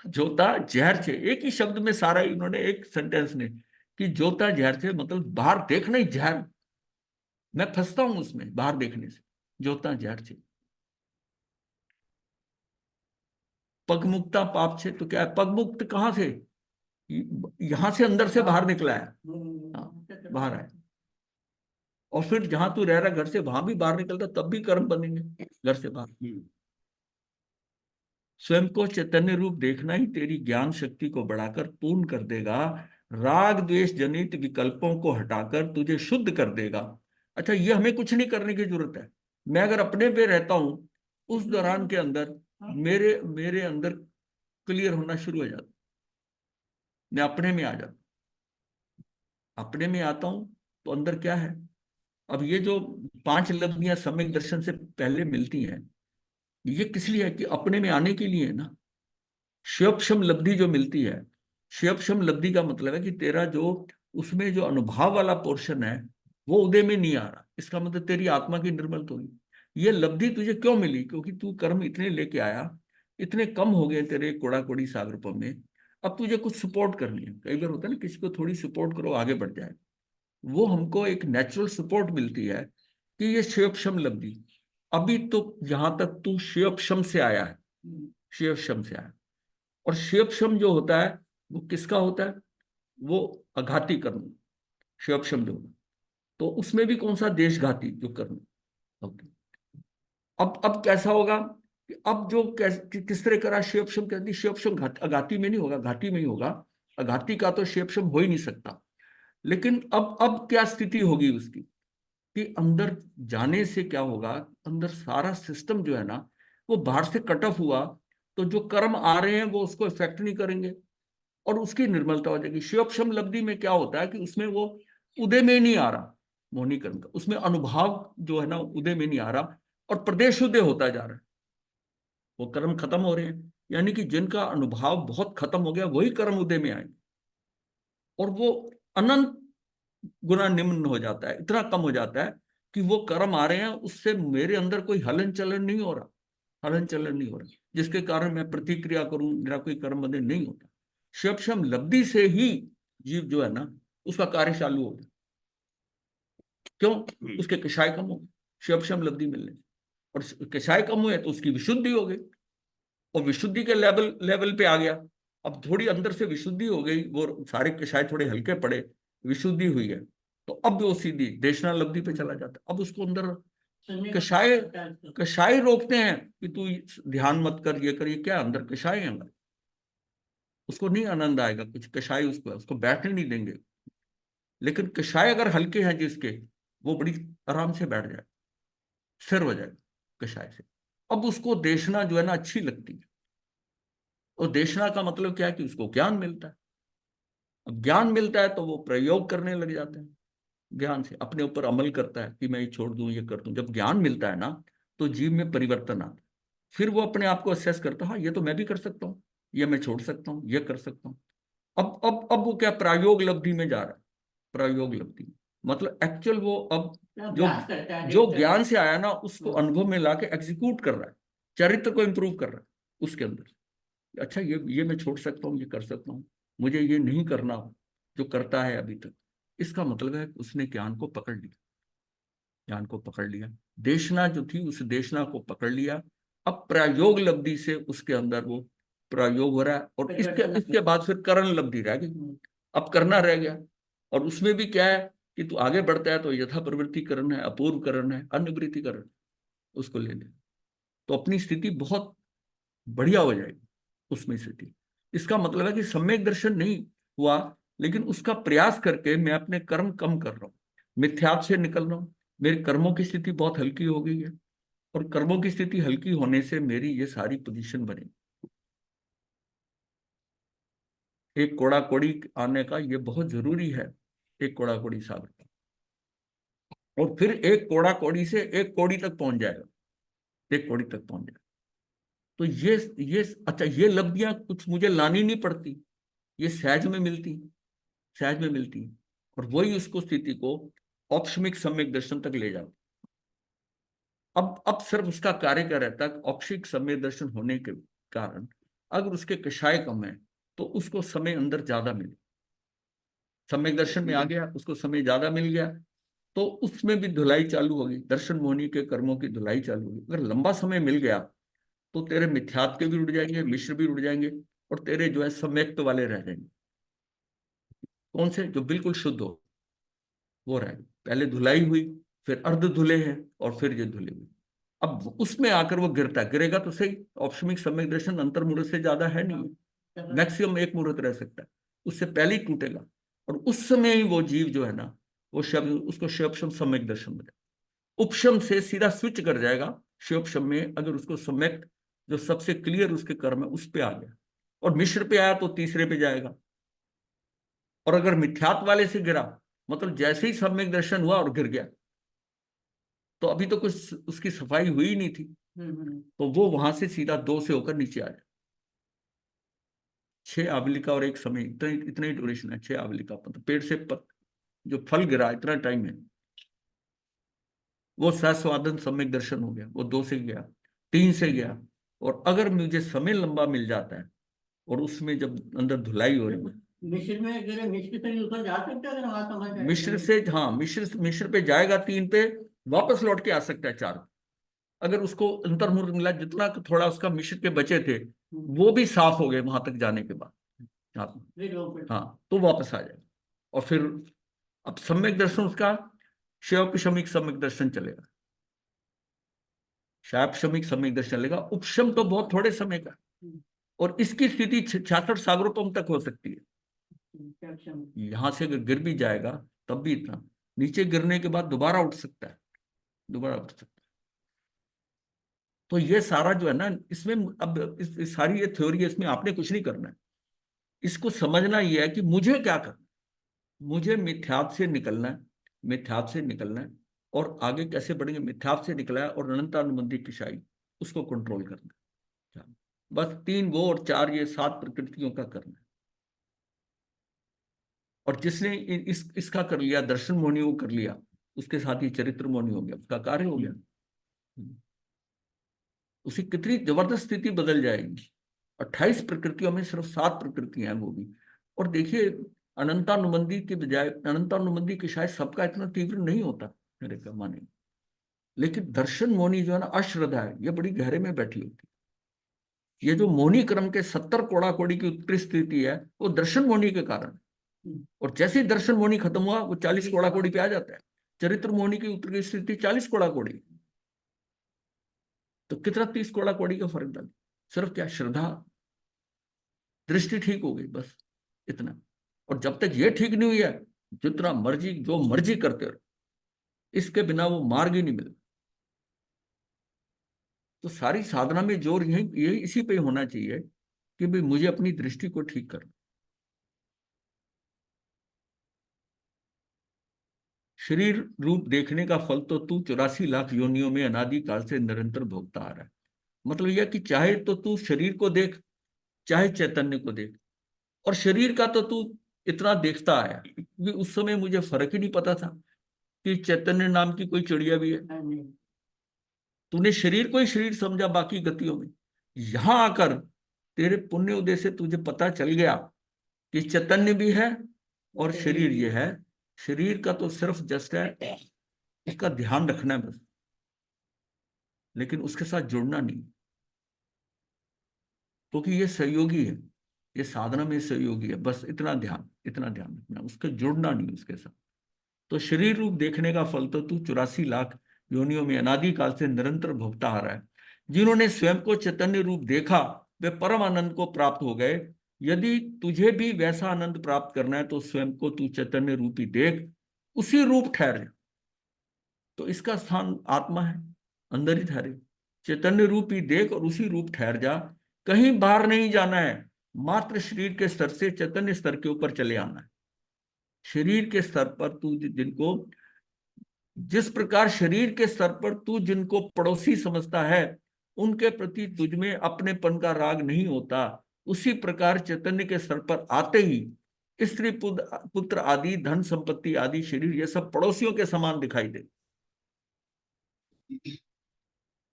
जोता जहर छे, एक ही शब्द में सारा इन्होंने, एक सेंटेंस ने, कि जोता जहर छे, मतलब बाहर देखना ही जहर। मैं फंसता हूं उसमें बाहर देखने से, जोता जहर छे। पगमुक्ता पाप छे, तो क्या है, पगमुक्त कहां से, यहां से अंदर से बाहर निकला है, हाँ, बाहर है। और फिर जहां तू रह रहा घर से, वहां भी बाहर निकलता तब भी कर्म बनेंगे घर से बाहर। स्वयं को चैतन्य रूप देखना ही तेरी ज्ञान शक्ति को बढ़ाकर पूर्ण कर देगा, राग द्वेष जनित विकल्पों को हटाकर तुझे शुद्ध कर देगा। अच्छा, ये हमें कुछ नहीं करने की जरूरत है। मैं अगर अपने पे रहता हूं, उस दौरान के अंदर मेरे मेरे अंदर क्लियर होना शुरू हो जाता, मैं अपने में आ जाता, अपने में आता हूं तो अंदर क्या है। अब ये जो पांच लब्धियां सम्यक दर्शन से पहले मिलती हैं, ये किस लिए है, कि अपने में आने के लिए है ना। शिवक्षम लब्धि जो मिलती है, शिवक्षम लब्धि का मतलब है कि तेरा जो, उसमें जो अनुभव वाला पोर्शन है वो उदय में नहीं आ रहा, इसका मतलब तेरी आत्मा की निर्मल तो हुई। ये लब्धि तुझे क्यों मिली, क्योंकि तू कर्म इतने लेके आया, इतने कम हो गए तेरे कोड़ा कोड़ी सागरपों में, अब तुझे कुछ सपोर्ट करनी है। कई बार होता है ना, किसी को थोड़ी सपोर्ट करो आगे बढ़ जाए, वो हमको एक नेचुरल सपोर्ट मिलती है कि ये शिवक्षम लब्धि। अभी तो जहां तक तू शिवक्षम से आया है, शिवक्षम से आया, और शिवक्षम जो होता है वो किसका होता है? वो अघाती कर्म, शिवोपशम जो होगा। तो उसमें भी कौन सा? देशघाती जो कर्म होते हैं। अब कैसा होगा कि अब जो किस तरह करा शिवोपशम, कहती शिवोपशम अघाती में नहीं होगा, घाटी में ही होगा। अघाती का तो शिवोपशम हो ही नहीं सकता। लेकिन अब क्या स्थिति होगी उसकी, कि अंदर जाने से क्या होगा, अंदर सारा सिस्टम जो है ना, वो बाहर से कट ऑफ हुआ, तो जो कर्म आ रहे हैं वो उसको इफेक्ट नहीं करेंगे, और उसकी निर्मलता हो जाएगी। शिवोपशम लब्धि में क्या होता है कि उसमें वो उदय में नहीं आ रहा, मोहनी कर्म का उसमें अनुभव जो है ना उदय में नहीं आ रहा, और प्रदेश उदय होता जा रहा है। वो कर्म खत्म हो रहे हैं, यानी कि जिनका अनुभव बहुत खत्म हो गया वही कर्म उदय में आएंगे, और वो अनंत गुना निम्न हो जाता है, इतना कम हो जाता है कि वो कर्म आ रहे हैं, उससे मेरे अंदर कोई हलन चलन नहीं हो रहा, हलन चलन नहीं हो रहा, जिसके कारण मैं प्रतिक्रिया करूं, मेरा कोई कर्म बंधन नहीं होता। शिवक्षम लब्धि से ही जीव जो है ना उसका कार्य चालू हो गया। क्यों? उसके कषाय कम हो गए शिवक्षम लब्धि मिलने से। और कषाय कम हुए तो उसकी विशुद्धि हो गई, और विशुद्धि के लेवल लेवल पे आ गया। अब थोड़ी अंदर से विशुद्धि हो गई, वो सारे कषाय थोड़े हल्के पड़े, विशुद्धि हुई है, तो अब वो सीधी देशना लब्धि पे चला जाता है। अब उसको अंदर कषाय कषाय रोकते हैं कि तू ध्यान मत कर, ये कर, ये क्या अंदर कषाय है अंदर, उसको नहीं आनंद आएगा कुछ, कषाय उसको बैठने नहीं देंगे। लेकिन कषाय अगर हल्के हैं जिसके, वो बड़ी आराम से बैठ जाए, स्थिर हो जाए कषाय से। अब उसको देशना जो है ना अच्छी लगती है। और देशना का मतलब क्या है कि उसको ज्ञान मिलता है। अब ज्ञान मिलता है तो वो प्रयोग करने लग जाते हैं, ज्ञान से अपने ऊपर अमल करता है कि मैं ये छोड़ दूं, ये कर दूं। जब ज्ञान मिलता है ना, तो जीव में परिवर्तन आता है। फिर वो अपने आप को असेस करता है, हाँ ये तो मैं भी कर सकता हूँ, ये मैं छोड़ सकता हूँ, ये कर सकता हूँ। अब वो क्या प्रायोग लब्धि में जा रहा है, प्रयोग लब्धि, मतलब एक्चुअल वो अब जो जो ज्ञान से आया ना उसको अनुभव में लाके एग्जीक्यूट कर रहा है, चरित्र को इंप्रूव कर रहा है उसके अंदर। अच्छा ये मैं छोड़ सकता हूँ, ये कर सकता हूँ, मुझे ये नहीं करना जो करता है अभी तक। इसका मतलब है कि उसने ज्ञान को पकड़ लिया, ज्ञान को पकड़ लिया। देशना जो थी उस देशना को पकड़ लिया। अब प्रयोग लब्धि से उसके अंदर वो प्रयोग हो रहा है, और इसके इसके बाद फिर करण लब्धि रह गई, अब करना रह गया। और उसमें भी क्या है कि तू आगे बढ़ता है तो यथा प्रवृत्ति करण है, अपूर्व करण है, अनुवृत्ति करण, उसको ले ले, तो अपनी स्थिति बहुत बढ़िया हो जाएगी उसमें स्थिति। इसका मतलब है कि सम्यक दर्शन नहीं हुआ, लेकिन उसका प्रयास करके मैं अपने कर्म कम कर रहा हूँ, मिथ्यात्व से निकल रहा हूँ, मेरे कर्मों की स्थिति बहुत हल्की हो गई है। और कर्मों की स्थिति हल्की होने से मेरी ये सारी पोजीशन बनी। एक कोड़ा कोड़ी आने का ये बहुत जरूरी है, एक कोड़ा कोड़ी सागर का। और फिर एक कोड़ा कोड़ी से एक कोड़ी तक पहुंच जाएगा, एक कोड़ी तक पहुंच जाएगा। तो ये अच्छा, ये लब्धियां कुछ मुझे लानी नहीं पड़ती, ये सहज में मिलती, सहज में मिलती है। और वही उसको स्थिति को औपशमिक सम्यक दर्शन तक ले जाओ। अब सिर्फ उसका कार्य क्या रहता है, औपशिक सम्यक दर्शन होने के कारण अगर उसके कषाय कम है तो उसको समय अंदर ज्यादा मिले, सम्यक दर्शन में आ गया, उसको समय ज्यादा मिल गया, तो उसमें भी धुलाई चालू होगी, दर्शन मोहनी के कर्मों की धुलाई चालू होगी। अगर लंबा समय मिल गया तो तेरे मिथ्यात्व के भी उड़ जाएंगे, मिश्र भी उड़ जाएंगे, और तेरे जो है सम्यक्त वाले रह जाएंगे। कौन से? जो बिल्कुल शुद्ध हो वो रहे। पहले धुलाई हुई, फिर अर्ध धुले हैं, और फिर ये धुले हुए। अब उसमें आकर वो गिरता है, गिरेगा तो सही। औपशमिक सम्यक दर्शन अंतर मुहूर्त से ज्यादा है नहीं, मैक्सिमम एक मुहूर्त रह सकता है, उससे पहले ही टूटेगा। और उस समय ही वो जीव जो है ना, वो शब्द उसको शिवोपशम सम्यक दर्शन मिले। उपशम से सीधा स्विच कर जाएगा शिवोपशम में, अगर उसको सम्यक जो सबसे क्लियर उसके कर्म है उस पे आ गया। और मिश्र पे आया तो तीसरे पे जाएगा। और अगर मिथ्यात्व वाले से गिरा, मतलब जैसे ही सम्यक दर्शन हुआ और गिर गया, तो अभी तो कुछ उसकी सफाई हुई नहीं थी, तो वो वहां से सीधा दो से होकर नीचे आ जाए। 6 आबलिका और एक समय, इतना इतना ही ड्यूरेशन है 6 आबलिका, मतलब पेड़ से जो फल गिरा इतना टाइम है। वो सहस्वादन सम्यक दर्शन हो गया, वो 2 से गया, 3 से गया। और अगर मुझे समय लंबा मिल जाता है और उसमें जब अंदर धुलाई हो रही है, मिश्र में अगर मिश्र से ऊपर जा सकता है, अगर वहां समझ आए मिश्र से, हाँ मिश्र पे जाएगा, 3 पे वापस लौट के आ सकता है 4। अगर उसको अंतर्मुहूर्त मिला, जितना थोड़ा उसका मिश्र के बचे थे वो भी साफ हो गए वहां तक जाने के बाद। हाँ, तो वापस आ जाएगा। और फिर अब सम्यक दर्शन उसका शैवपशमिक सम्यक दर्शन चलेगा, शैवपशमिक सम्यक दर्शन चलेगा। उपशम तो बहुत थोड़े समय का, और इसकी स्थिति 66 सागरोपम तक हो सकती है। यहां से अगर गिर भी जाएगा तब भी इतना, नीचे गिरने के बाद दोबारा उठ सकता है, दोबारा उठ सकता है। तो ये सारा जो है ना, इसमें अब इस सारी ये थ्योरी है, इसमें आपने कुछ नहीं करना है। इसको समझना ये है कि मुझे क्या करना, मुझे मिथ्यात्व से निकलना है, मिथ्यात्व से निकलना है। और आगे कैसे बढ़ेंगे, मिथ्यात्व से निकला है और अनंतानुबंधी किशाई उसको कंट्रोल करना है। बस तीन वो और चार ये सात प्रकृतियों का करना है। और जिसने इसका कर लिया, दर्शन मोहनी को कर लिया, उसके साथ ही चरित्र मोहनी हो गया, उसका कार्य हो गया। उसी कितनी जबरदस्त स्थिति बदल जाएगी। 28 प्रकृतियों में सिर्फ 7 प्रकृतियां हैं वो भी। और देखिए, अनंतानुबंधी के बजाय, अनंतानुबंधी के शायद सबका इतना तीव्र नहीं होता मेरे का माने, लेकिन दर्शन मोनी जो है ना, अश्रद्धा है, ये बड़ी गहरे में बैठी होती है। ये जो मोनी क्रम के 70 कोड़ा कोड़ी की उत्कृष्ट स्थिति है, वो दर्शन मोनी के कारण। और जैसे ही दर्शन मोनी खत्म हुआ, वो 40 कोड़ा कोड़ी पे आ जाता है। चरित्र मोनी की उत्कृष्ट स्थिति 40 कोड़ा कोड़ी, तो कितना 30 कोड़ा कोड़ी का फर्क डाल। सिर्फ क्या, श्रद्धा, दृष्टि ठीक हो गई, बस इतना। और जब तक ये ठीक नहीं हुई है, जितना मर्जी जो मर्जी करते रहो, इसके बिना वो मार्ग ही नहीं मिलता। तो सारी साधना में जोर यही यही इसी पे होना चाहिए कि भाई मुझे अपनी दृष्टि को ठीक करना। शरीर रूप देखने का फल तो तू 84 लाख योनियों में अनादि काल से निरंतर भोगता आ रहा है। मतलब यह कि चाहे तो तू शरीर को देख, चाहे चैतन्य को देख। और शरीर का तो तू इतना देखता आया कि उस समय मुझे फर्क ही नहीं पता था कि चैतन्य नाम की कोई चिड़िया भी है। तूने शरीर को ही शरीर समझा बाकी गतियों में। यहां आकर तेरे पुण्य उदय से तुझे पता चल गया कि चैतन्य भी है और शरीर ये है। शरीर का तो सिर्फ जस्ट है, इसका ध्यान रखना है बस, लेकिन उसके साथ जुड़ना नहीं, क्योंकि ये सहयोगी है, ये साधना में सहयोगी है। बस इतना ध्यान, इतना ध्यान रखना, उसके जुड़ना नहीं उसके साथ। तो शरीर रूप देखने का फल तो तू 84 लाख योनियों में अनादि काल से निरंतर भोगता आ रहा है। जिन्होंने स्वयं को चैतन्य रूप देखा, वे परम आनंद को प्राप्त हो गए। यदि तुझे भी वैसा आनंद प्राप्त करना है तो स्वयं को तू चैतन्य रूप ही देख, उसी रूप ठहर जा। तो इसका स्थान आत्मा है, अंदर ही ठहरे। चैतन्य रूप ही देख और उसी रूप ठहर जा। कहीं बाहर नहीं जाना है, मात्र शरीर के स्तर से चैतन्य स्तर के ऊपर चले आना है। शरीर के स्तर पर तू जिनको, जिस प्रकार शरीर के स्तर पर तू जिनको पड़ोसी समझता है, उनके प्रति तुझ में अपनेपन का राग नहीं होता, उसी प्रकार चैतन्य के स्तर पर आते ही स्त्री पुत्र आदि, धन संपत्ति आदि, शरीर, ये सब पड़ोसियों के समान दिखाई दे।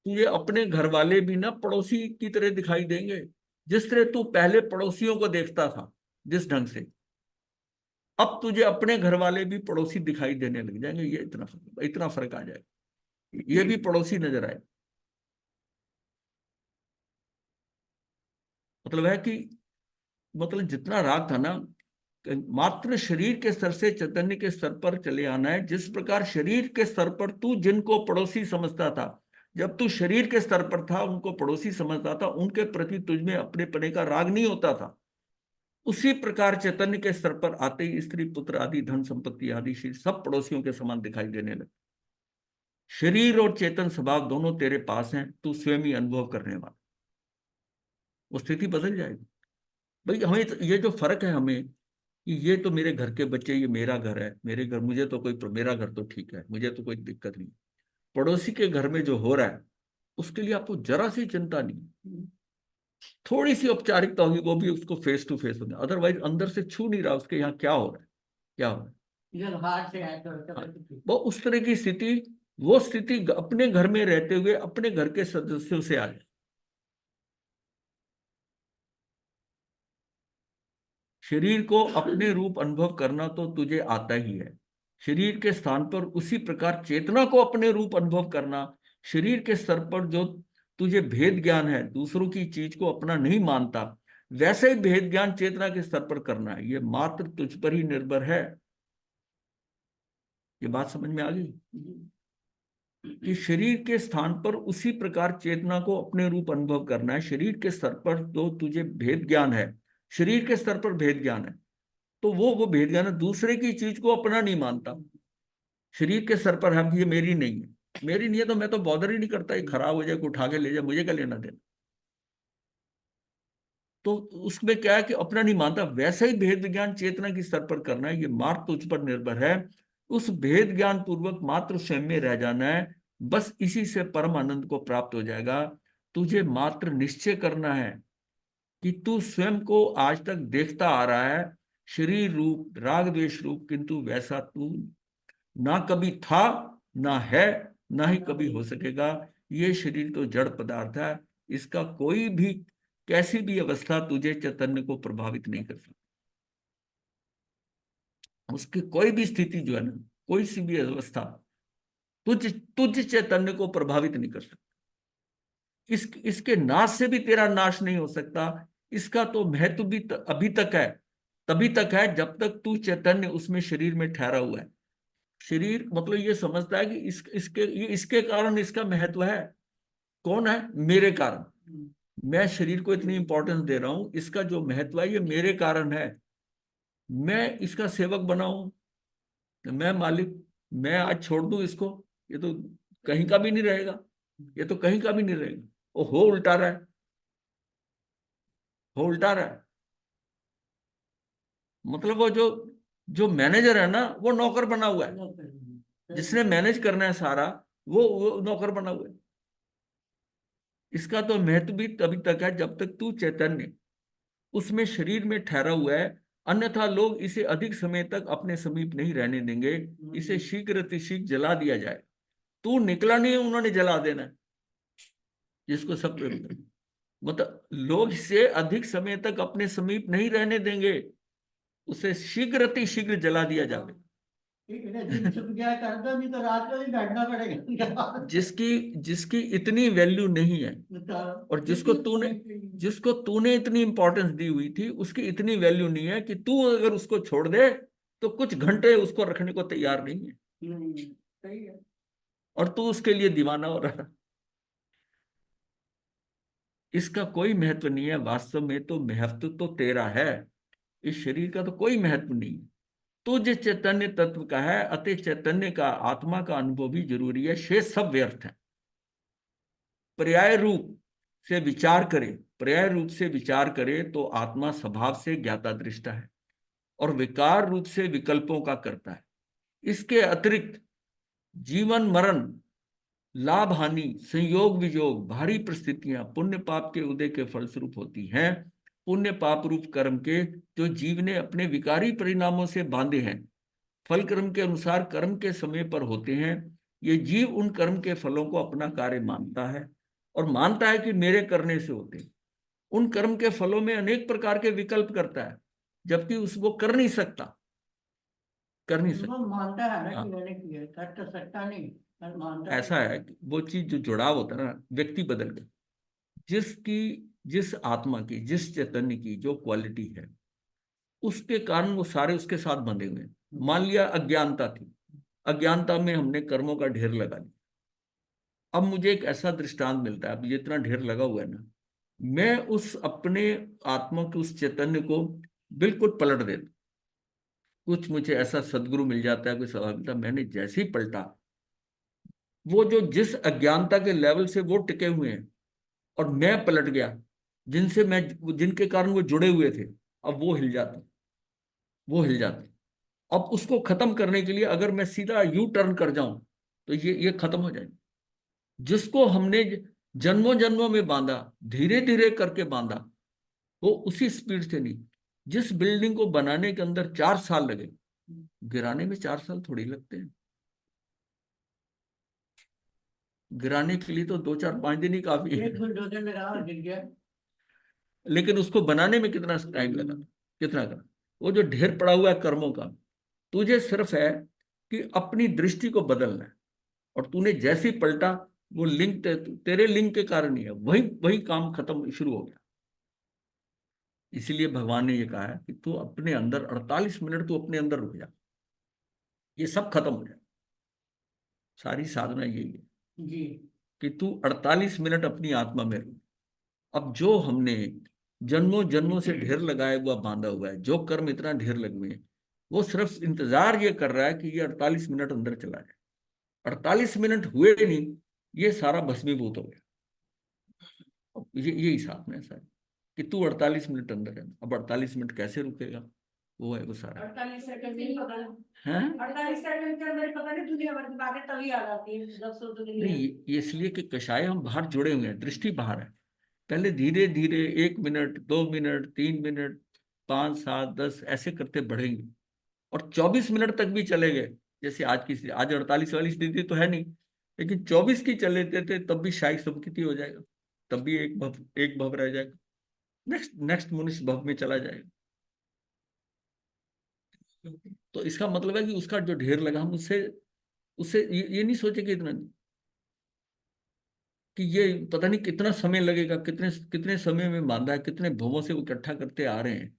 तुझे अपने घर वाले भी ना पड़ोसी की तरह दिखाई देंगे। जिस तरह तू पहले पड़ोसियों को देखता था जिस ढंग से, अब तुझे अपने घर वाले भी पड़ोसी दिखाई देने लग जाएंगे। ये इतना फर्क आ जाएगा, ये भी पड़ोसी नजर आए। मतलब है कि, मतलब जितना राग था ना, मात्र शरीर के स्तर से चैतन्य के स्तर पर चले आना है। जिस प्रकार शरीर के स्तर पर तू जिनको पड़ोसी समझता था, जब तू शरीर के स्तर पर था उनको पड़ोसी समझता था, उनके प्रति तुझ में अपने पने का राग नहीं होता था। उसी प्रकार चैतन्य के स्तर पर आते ही स्त्री पुत्र आदि, धन संपत्ति आदि, शरीर, सब पड़ोसियों के समान दिखाई देने लगे। शरीर और चेतन स्वभाव दोनों तेरे पास हैं, तू स्वयं ही अनुभव करने वाला। वो स्थिति बदल जाएगी। भाई हमें ये जो फर्क है हमें, कि ये तो मेरे घर के बच्चे, ये मेरा घर है, मेरे घर, मुझे तो कोई, मेरा घर तो ठीक है, मुझे तो कोई दिक्कत नहीं। पड़ोसी के घर में जो हो रहा है उसके लिए आपको जरा सी चिंता नहीं। थोड़ी सी औपचारिकता होगी, वो भी उसको फेस टू फेस होना, अदरवाइज अंदर से छू नहीं रहा उसके यहाँ क्या हो रहा है, क्या हो रहा है। वो उस तरह की स्थिति, वो स्थिति अपने घर में रहते हुए अपने घर के सदस्यों से आ जाए। शरीर को अपने रूप अनुभव करना तो तुझे आता ही है। शरीर के स्थान पर उसी प्रकार चेतना को अपने रूप अनुभव करना, शरीर के स्तर पर जो तुझे भेद ज्ञान है, दूसरों की चीज को अपना नहीं मानता, वैसे ही भेद ज्ञान चेतना के स्तर पर करना है। ये मात्र तुझ पर ही निर्भर है। ये बात समझ में आ गई कि शरीर के स्थान पर उसी प्रकार चेतना को अपने रूप अनुभव करना है। शरीर के स्तर पर तो तुझे भेद ज्ञान है, शरीर के स्तर पर भेद ज्ञान है, तो वो भेद ज्ञान है, दूसरे की चीज को अपना नहीं मानता। शरीर के स्तर पर हम ये मेरी नहीं है, मेरी नहीं है तो मैं तो बॉदर ही नहीं करता, ये खराब हो जाए उठा के ले जाए, मुझे क्या लेना देना। तो उसमें क्या है कि अपना नहीं मानता। वैसे ही भेद ज्ञान चेतना की स्तर पर करना है। ये मार्ग तुझ पर निर्भर है। उस भेद ज्ञान पूर्वक मात्र स्वयं में रह जाना है। बस इसी से परम आनंद को प्राप्त हो जाएगा। तुझे मात्र निश्चय करना है कि तू स्वयं को आज तक देखता आ रहा है शरीर रूप, राग द्वेष रूप, किंतु वैसा तू ना कभी था, ना है, ना ही कभी हो सकेगा। ये शरीर तो जड़ पदार्थ है। इसका कोई भी, कैसी भी अवस्था तुझे चैतन्य को प्रभावित नहीं कर सकती। उसकी कोई भी स्थिति जो है ना, कोई सी भी अवस्था तुझ तुझ चैतन्य को प्रभावित नहीं कर सकती। इसके नाश से भी तेरा नाश नहीं हो सकता। इसका तो महत्व भी अभी तक है, तभी तक है जब तक तू चैतन्य उसमें शरीर में ठहरा हुआ है। शरीर मतलब ये समझता है कि इसके कारण इसका महत्व है। कौन है? मेरे कारण। मैं शरीर को इतनी इंपॉर्टेंस दे रहा हूं, इसका जो महत्व है ये मेरे कारण है। मैं इसका सेवक बनाऊं, मैं मालिक, मैं आज छोड़ दूं इसको, ये तो कहीं का भी नहीं रहेगा, ये तो कहीं का भी नहीं रहेगा। वो हो उल्टा रहा है, हो उल्टा रहा है। मतलब वो जो जो मैनेजर है ना, वो नौकर बना हुआ है। जिसने मैनेज करना है सारा, वो नौकर बना हुआ है। इसका तो महत्व भी तभी तक है जब तक तू चैतन्य उसमें शरीर में ठहरा हुआ है। अन्यथा लोग इसे अधिक समय तक अपने समीप नहीं रहने देंगे। इसे शीघ्र अतिशीघ्र जला दिया जाए। तू निकला नहीं है, उन्होंने जला देना है। जिसको सब मतलब लोग इसे अधिक समय तक अपने समीप नहीं रहने देंगे, उसे शीघ्र अतिशीघ्र जला दिया जाए। कर दो, नहीं तो रात को ही बैठना पड़ेगा। जिसकी जिसकी इतनी वैल्यू नहीं है, और जिसको तूने इतनी इंपॉर्टेंस दी हुई थी, उसकी इतनी वैल्यू नहीं है कि तू अगर उसको छोड़ दे तो कुछ घंटे उसको रखने को तैयार नहीं है। सही है। और तू उसके लिए दीवाना हो रहा है। इसका कोई महत्व नहीं है। वास्तव में तो महत्व तो तेरा है, इस शरीर का तो कोई महत्व नहीं है। तुझ चैतन्य तत्व का है, अतः चैतन्य का, आत्मा का अनुभव भी जरूरी है। शेष सब व्यर्थ है। पर्याय रूप से विचार करे, पर्याय रूप से विचार करे तो आत्मा स्वभाव से ज्ञाता दृष्टा है और विकार रूप से विकल्पों का करता है। इसके अतिरिक्त जीवन मरण, लाभ हानि, संयोग वियोग, भारी परिस्थितियां पुण्य पाप के उदय के फलस्वरूप होती हैं। पुण्य पाप रूप कर्म के जो जीव ने अपने विकारी परिणामों से बांधे हैं, फल कर्म के अनुसार कर्म के समय पर होते हैं। ये जीव उन कर्म के फलों को अपना कार्य मानता है और मानता है कि मेरे करने से होते हैं। उन कर्म के फलों में अनेक प्रकार के विकल्प करता है, जबकि उसको कर नहीं सकता, कर नहीं सकता। मानता है ना हाँ, कि मैंने किया, कर तो सकता नहीं, पर मानता है। ऐसा है कि वो चीज जो जुड़ाव होता है ना, व्यक्ति बदल गया। जिसकी, जिस आत्मा की, जिस चैतन्य की जो क्वालिटी है, उसके कारण वो सारे उसके साथ बंधे हुए हैं। मान लिया अज्ञानता थी, अज्ञानता में हमने कर्मों का ढेर लगा दिया। अब मुझे एक ऐसा दृष्टांत मिलता है, अब ये इतना ढेर लगा हुआ है ना, मैं उस अपने आत्मा के उस चैतन्य को बिल्कुल पलट देता। कुछ मुझे ऐसा सदगुरु मिल जाता है, कोई सवाल मिलता है, मैंने जैसे ही पलटा, वो जो जिस अज्ञानता के लेवल से वो टिके हुए हैं और मैं पलट गया, जिनसे मैं, जिनके कारण वो जुड़े हुए थे, अब वो हिल जाते, वो हिल जाते। अब उसको खत्म करने के लिए अगर मैं सीधा यू टर्न कर जाऊं तो ये खत्म हो जाए। जिसको हमने जन्मों जन्मों में बांधा, धीरे धीरे करके बांधा, वो उसी स्पीड से नहीं। जिस बिल्डिंग को बनाने के अंदर 4 साल लगे, गिराने में 4 साल थोड़ी लगते हैं। गिराने के लिए तो 2 4 5 दिन ही काफी है। एक बुलडोजर लगा गिर गया। लेकिन उसको बनाने में कितना टाइम लगा, कितना करा। वो जो ढेर पड़ा हुआ है कर्मों का, तुझे सिर्फ है कि अपनी दृष्टि को बदलना है। और तूने जैसे ही पलटा, वो लिंक तेरे लिंक के कारण ही है, वही वही काम खत्म शुरू हो गया। इसीलिए भगवान ने ये कहा है कि तू अपने अंदर 48 मिनट तू अपने अंदर रुक जा, ये सब खत्म हो जाए। सारी साधना यही है जी। कि तू 48 मिनट अपनी आत्मा में रुक। अब जो हमने जन्मों जन्मों से ढेर लगाया हुआ बांधा हुआ है, जो कर्म इतना ढेर लगे हैं, वो सिर्फ इंतजार ये कर रहा है कि ये 48 मिनट अंदर चला जाए। 48 मिनट हुए नहीं, ये सारा भस्मीभूत हो गया। अब ये हिसाब में ऐसा है कि तू 48 मिनट अंदर है। अब 48 मिनट कैसे रुकेगा, वो है वो सारा 48 सेकंड नहीं पता। है। 48 सेकंड के अंदर पता नहीं दुनिया भर की बातें तभी आ जाती है जब सोच रही नहीं, है। ये इसलिए कि कषाय हम बाहर जुड़े हुए हैं, दृष्टि बाहर है। पहले धीरे धीरे 1 मिनट, 2 मिनट, 3 मिनट, 5, 7, 10 ऐसे करते बढ़ेंगे, और 24 मिनट तक भी चले गए। जैसे आज की आज 48 वाली स्थिति तो है नहीं, लेकिन 24 की चले थे तब भी शायद संस्कृति हो जाएगा, तब भी एक भव रह जाएगा, नेक्स्ट नेक्स्ट मनुष्य भव में चला जाएगा। तो इसका मतलब है कि उसका जो ढेर लगा, हम उससे उससे ये नहीं सोचे कि इतना कि ये पता नहीं कितना समय लगेगा, कितने कितने समय में बांधा है, कितने भवों से वो इकट्ठा करते आ रहे हैं,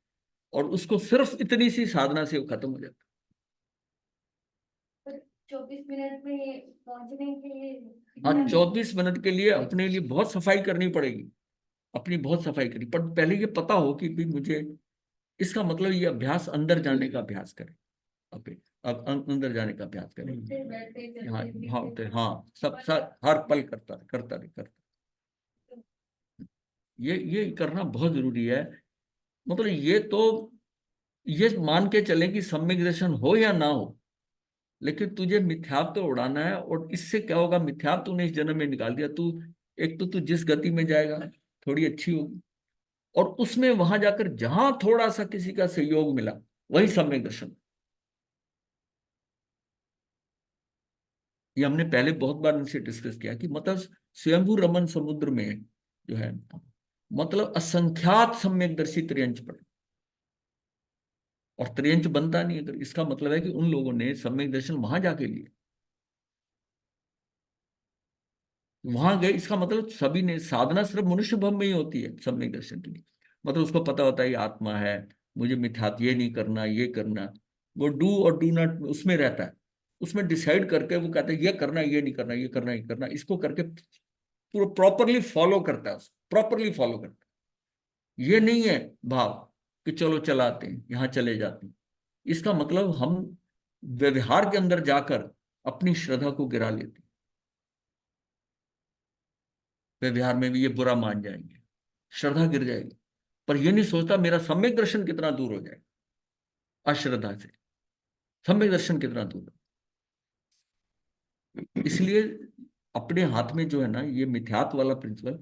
और उसको सिर्फ इतनी सी साधना से वो खत्म हो जाता 24 मिनट में पहुंचने के लिए है। हाँ, 24 मिनट के लिए अपने लिए बहुत सफाई करनी पड़ेगी, अपनी बहुत सफाई करनी, पर पहले ये पता हो कि भी मुझे, इसका मतलब ये अभ्यास अंदर जाने का अभ्यास करें। अब अंदर जाने का अभ्यास करें। उठते बैठते हाँ चलते हाँ फिरते हाँ, सब हर पल करता रहे, करता रहे, करता। ये करना बहुत जरूरी है। मतलब ये तो, ये मान के चले कि सम्यक दर्शन हो या ना हो, लेकिन तुझे मिथ्यात्व तो उड़ाना है। और इससे क्या होगा, मिथ्यात्व तूने इस जन्म में निकाल दिया। तू एक तो तू जिस गति में जाएगा थोड़ी अच्छी होगी, और उसमें वहां जाकर जहां थोड़ा सा किसी का सहयोग मिला, वही सम्यक दर्शन। ये हमने पहले बहुत बार इनसे डिस्कस किया कि मतलब स्वयंभू रमन समुद्र में जो है, मतलब असंख्यात सम्यकदर्शी त्रियंच पड़े, और त्रियंच बनता नहीं है। तो इसका मतलब है कि उन लोगों ने सम्यक दर्शन वहां जाके लिए, वहां गए। इसका मतलब सभी ने, साधना सिर्फ मनुष्य भव में ही होती है सम्यक दर्शन के लिए। मतलब उसको पता होता है ये आत्मा है, मुझे मिथ्यात ये नहीं करना, ये करना। वो डू और डू नॉट उसमें रहता है, उसमें डिसाइड करके वो कहता है ये करना, ये नहीं करना, ये करना, ये करना, इसको करके पूरा प्रॉपरली फॉलो करता है, प्रॉपरली फॉलो करता है। ये नहीं है भाव कि चलो चलाते हैं, यहाँ चले जाते हैं। इसका मतलब हम व्यवहार के अंदर जाकर अपनी श्रद्धा को गिरा लेते हैं। व्यवहार में भी ये बुरा मान जाएंगे, श्रद्धा गिर जाएगी। पर ये नहीं सोचता मेरा सम्यक दर्शन कितना दूर हो जाए अश्रद्धा से, सम्यक दर्शन कितना दूर हो। इसलिए अपने हाथ में जो है ना ये मिथ्यात्व वाला प्रिंसिपल,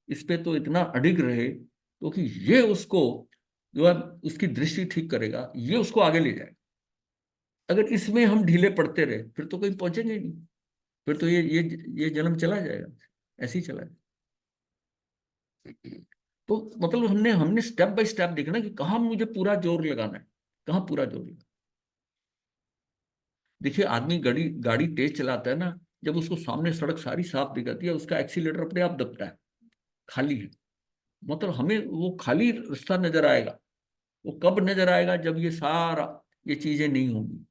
इस पे तो इतना अडिग रहे, तो कि ये उसको जो है उसकी दृष्टि ठीक करेगा, ये उसको आगे ले जाएगा। अगर इसमें हम ढीले पड़ते रहे फिर तो कहीं पहुंचेंगे ही नहीं, फिर तो ये जन्म चला जाएगा, ऐसे ही चला जाएगा। तो मतलब हमने हमने स्टेप बाय स्टेप देखना कि कहाँ मुझे पूरा जोर लगाना है, कहाँ पूरा जोर लगाना। देखिए आदमी गाड़ी गाड़ी तेज चलाता है ना, जब उसको सामने सड़क सारी साफ दिख जाती है, उसका एक्सीलेटर अपने आप दबता है, खाली है। मतलब हमें वो खाली रास्ता नजर आएगा। वो कब नजर आएगा, जब ये सारा ये चीजें नहीं होंगी।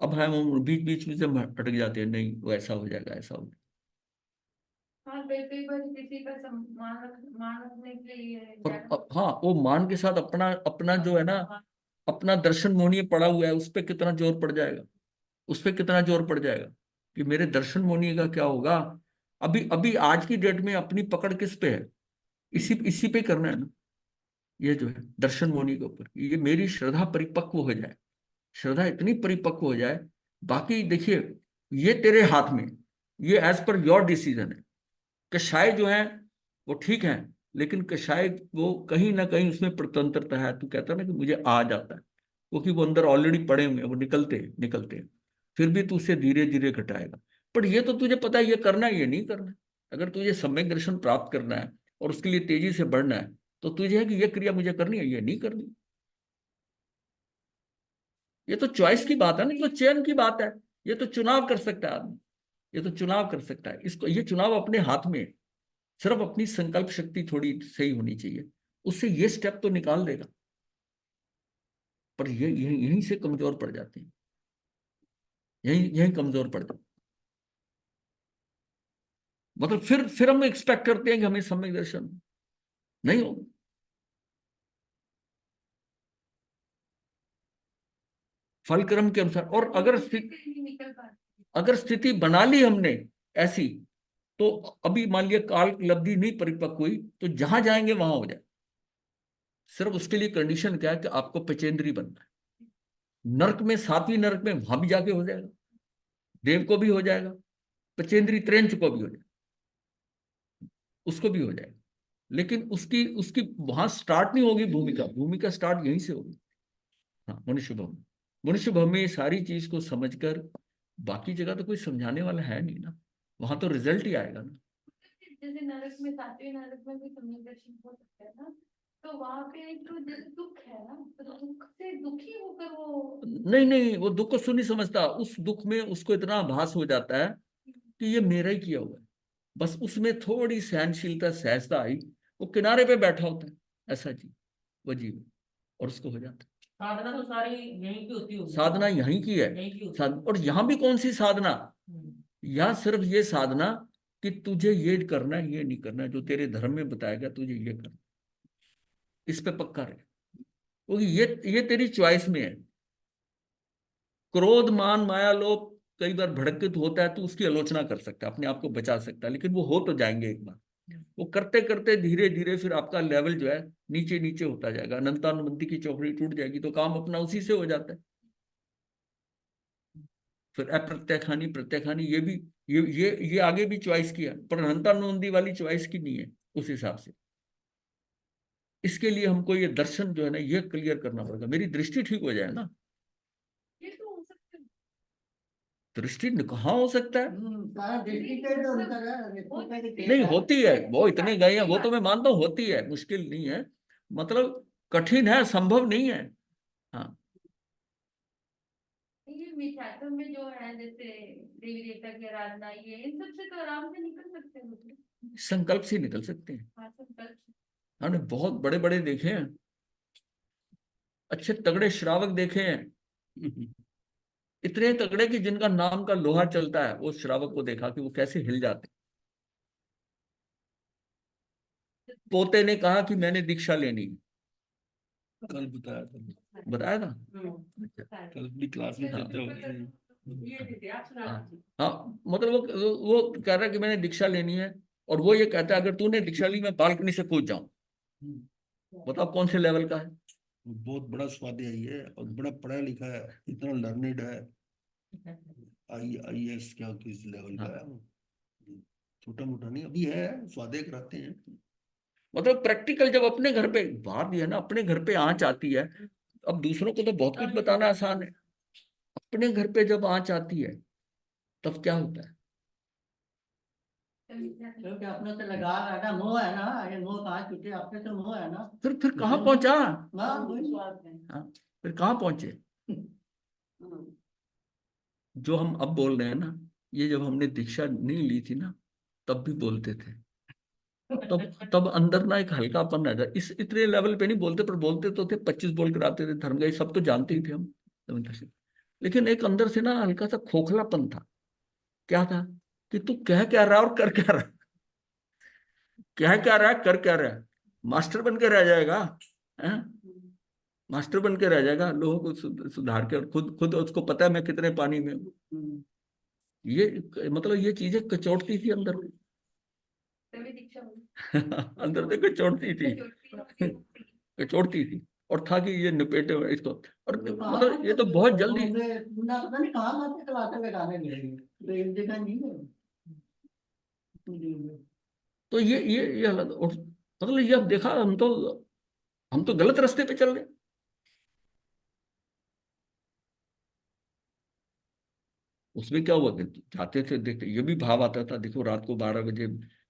अब हम बीच बीच में से अटक जाते हैं, नहीं वो ऐसा हो जाएगा, ऐसा हो जाएगा। हाँ कई बार किसी का मान रखने के लिए और ज्यादा हाँ, वो मान के साथ अपना अपना जो है ना, अपना दर्शन मोहनीय पड़ा हुआ है, उस पर कितना जोर पड़ जाएगा, उस पर कितना जोर पड़ जाएगा कि मेरे दर्शन मोहनीय का क्या होगा। अभी अभी आज की डेट में अपनी पकड़ किस पे है, इसी इसी पे करना है ना। ये जो है दर्शन मोहनीय के ऊपर, ये मेरी श्रद्धा परिपक्व हो जाए, श्रद्धा इतनी परिपक्व हो जाए। बाकी देखिए ये तेरे हाथ में, ये एज पर योर डिसीजन है। कषाय जो है वो ठीक है, लेकिन कषाय वो कहीं ना कहीं उसमें प्रतंत्रता है। तू कहता है ना कि मुझे आ जाता है, क्योंकि वो अंदर ऑलरेडी पड़े हुए हैं, वो निकलते हैं। फिर भी तू उसे धीरे धीरे घटाएगा। पर ये तो तुझे पता है ये करना है, ये नहीं करना है। अगर तुझे सम्यक दर्शन प्राप्त करना है और उसके लिए तेजी से बढ़ना है, तो तुझे है कि ये क्रिया मुझे करनी है, ये नहीं करनी। ये तो चॉइस की बात है ना, ये तो चयन की बात है। ये तो चुनाव कर सकता है आदमी, ये तो चुनाव कर सकता है। इसको ये चुनाव अपने हाथ में है। सिर्फ अपनी संकल्प शक्ति थोड़ी सही होनी चाहिए, उससे ये स्टेप तो निकाल देगा, पर ये यहीं से कमजोर पड़ जाते हैं, यहीं यहीं कमजोर पड़ जाते हैं। मतलब फिर हम एक्सपेक्ट करते हैं कि हमें सम्यक दर्शन नहीं हो। फल कर्म के अनुसार, और अगर स्थिति बना ली हमने ऐसी, तो अभी मान लिया काल लब्धि नहीं परिपक्व हुई, तो जहां जाएंगे वहां हो जाए। सिर्फ उसके लिए कंडीशन क्या है कि आपको पचेंद्री बनना है। नरक में, 7वीं नरक में, वहां भी जाके हो जाएगा, देव को भी हो जाएगा, पचेंद्री त्रेंच को भी हो जाएगा, उसको भी हो जाएगा। लेकिन उसकी उसकी वहां स्टार्ट नहीं होगी भूमिका, भूमिका स्टार्ट यहीं से होगी। हाँ, मनुष्य भव में, मनुष्य भव में ये सारी चीज को समझकर, बाकी जगह तो कोई समझाने वाला है नहीं ना, वहां तो रिजल्ट ही आएगा ना। जैसे नरक में, 7वें नरक में भी सम्यक दर्शन हो सकता है ना, तो वहां पे तो जैसे दुख है ना, तो दुख से दुखी होकर वो नहीं नहीं, वो दुख को सुन नहीं समझता, उस दुख में उसको इतना आभास हो जाता है कि ये मेरा ही किया हुआ है। बस उसमें थोड़ी सहनशीलता, सहजता आई, वो किनारे पे बैठा होता है, ऐसा जी वो जीव, और उसको हो जाता है। साधना तो सारी यहीं की होती होगी। साधना यहीं की है। यहीं की होती है। और यहाँ भी कौन सी साधना, हम्म। यहाँ सिर्फ ये साधना कि तुझे ये करना है, ये नहीं करना है, जो तेरे धर्म में बताएगा तुझे ये करना, इस पे पक्का रहे, क्योंकि ये तेरी चॉइस में है। क्रोध, मान, माया, लोभ कई बार भड़कित होता है, तो उसकी आलोचना कर सकता है, अपने आप को बचा सकता है, लेकिन वो हो तो जाएंगे एक बार। वो करते करते धीरे धीरे फिर आपका लेवल जो है नीचे नीचे होता जाएगा, अनंतानुबंधी की चौकड़ी टूट जाएगी, तो काम अपना उसी से हो जाता है। फिर अप्रत्यक्ष हानि, प्रत्यक्ष हानि, ये भी, ये आगे भी चॉइस किया, पर अनंतानुबंधी वाली चॉइस की नहीं है उस हिसाब से। इसके लिए हमको ये दर्शन जो है ना, ये क्लियर करना पड़ेगा, मेरी दृष्टि ठीक हो जाए ना। ये तो हो सकता है। दृष्टि कहाँ हो सकता है, सारा दृष्टि का ही तो अंतर है, दृष्टि का ही नहीं तेज होती है, वो इतने गए हैं, वो तो मैं मानता हूँ होती है, मुश्किल नहीं है, मतलब कठिन है, संभव नहीं है। हाँ, ये मिथ्यात्व में जो है, जैसे देवी देवता की आराधना, ये इन सब से तो आराम से निकल सकते हैं मतलब। संकल्प से निकल सकते हैं। हाँ, संकल्प से। हमने बहुत बड़े बड़े देखे हैं, अच्छे तगड़े श्रावक देखे हैं, इतने तगड़े कि जिनका नाम का लोहा चलता है, वो श्रावक को देखा कि वो कैसे हिल जाते। पोते ने कहा कि मैंने दीक्षा लेनी है। कल बताया था, बताया था। है। कल अपनी क्लास में चर्चा हो रही है। ये दीदी आप सुना हाँ दीजिए। हाँ, मतलब वो कह रहा है कि मैंने दीक्षा लेनी है, और वो ये कहता है अगर तूने दीक्षा ली, मैं बालकनी से कूद जाऊं। बताओ कौन से लेवल का है। वो बहुत बड़ा स्वाध्यायी है और बड़ा पढ़ा लिखा है, इतना लर्निड है, IAS क्या किस लेवल का है वो, छोटा मोटा नहीं, अभी है, स्वाध्याय कराते हैं। मतलब प्रैक्टिकल, जब अपने घर पे बात ये है ना, अपने घर पे आंच आती है, अब दूसरों को तो बहुत कुछ बताना आसान है, अपने घर पे जब आंच आती है तब क्या होता है। क्योंकि अपने से लगाव है ना, मोह है ना, ये मोह कहाँ छूटे, अपने से मोह है ना। फिर कहाँ पहुंचा। हाँ, वही बात है। हाँ, फिर कहाँ पहुंचे। हम्म। जो हम अब बोल रहे हैं ना, ये जब हमने दीक्षा नहीं ली थी ना, तब भी बोलते थे, तब अंदर ना एक हल्कापन रहता, इस इतने लेवल पे नहीं बोलते, पर बोलते तो थे, 25 बोल कर आते थे, धर्म गए सब तो जानते ही थे हम, लेकिन एक अंदर से ना हल्का सा खोखलापन था। क्या था कि तू कह क्या रहा और कर क्या रहा, कह क्या रहा है, कर क्या रहा है, मास्टर बन के रह जाएगा, हैं? मास्टर बन के रह जाएगा, लोगों को सुधार के, और खुद खुद उसको पता है मैं कितने पानी में हूँ। ये मतलब ये चीजें कचोटती थी अंदर में। तभी दीक्षा हुई। अंदर से कचोटती थी, कचोटती थी, और था कि ये निपेटे हुए इसको, और मतलब ये तो बहुत जल्दी। ना पता नहीं कहाँ कहाँ से क्लासें लगाने मिलेंगे, तो एक जगह नहीं है। तो ये हालत, और मतलब ये अब देखा, हम तो गलत रास्ते पे चल रहे हैं। उसमें क्या हुआ कि जाते थे, देखते ये भी भाव आता था, देखो रात को 12 बजे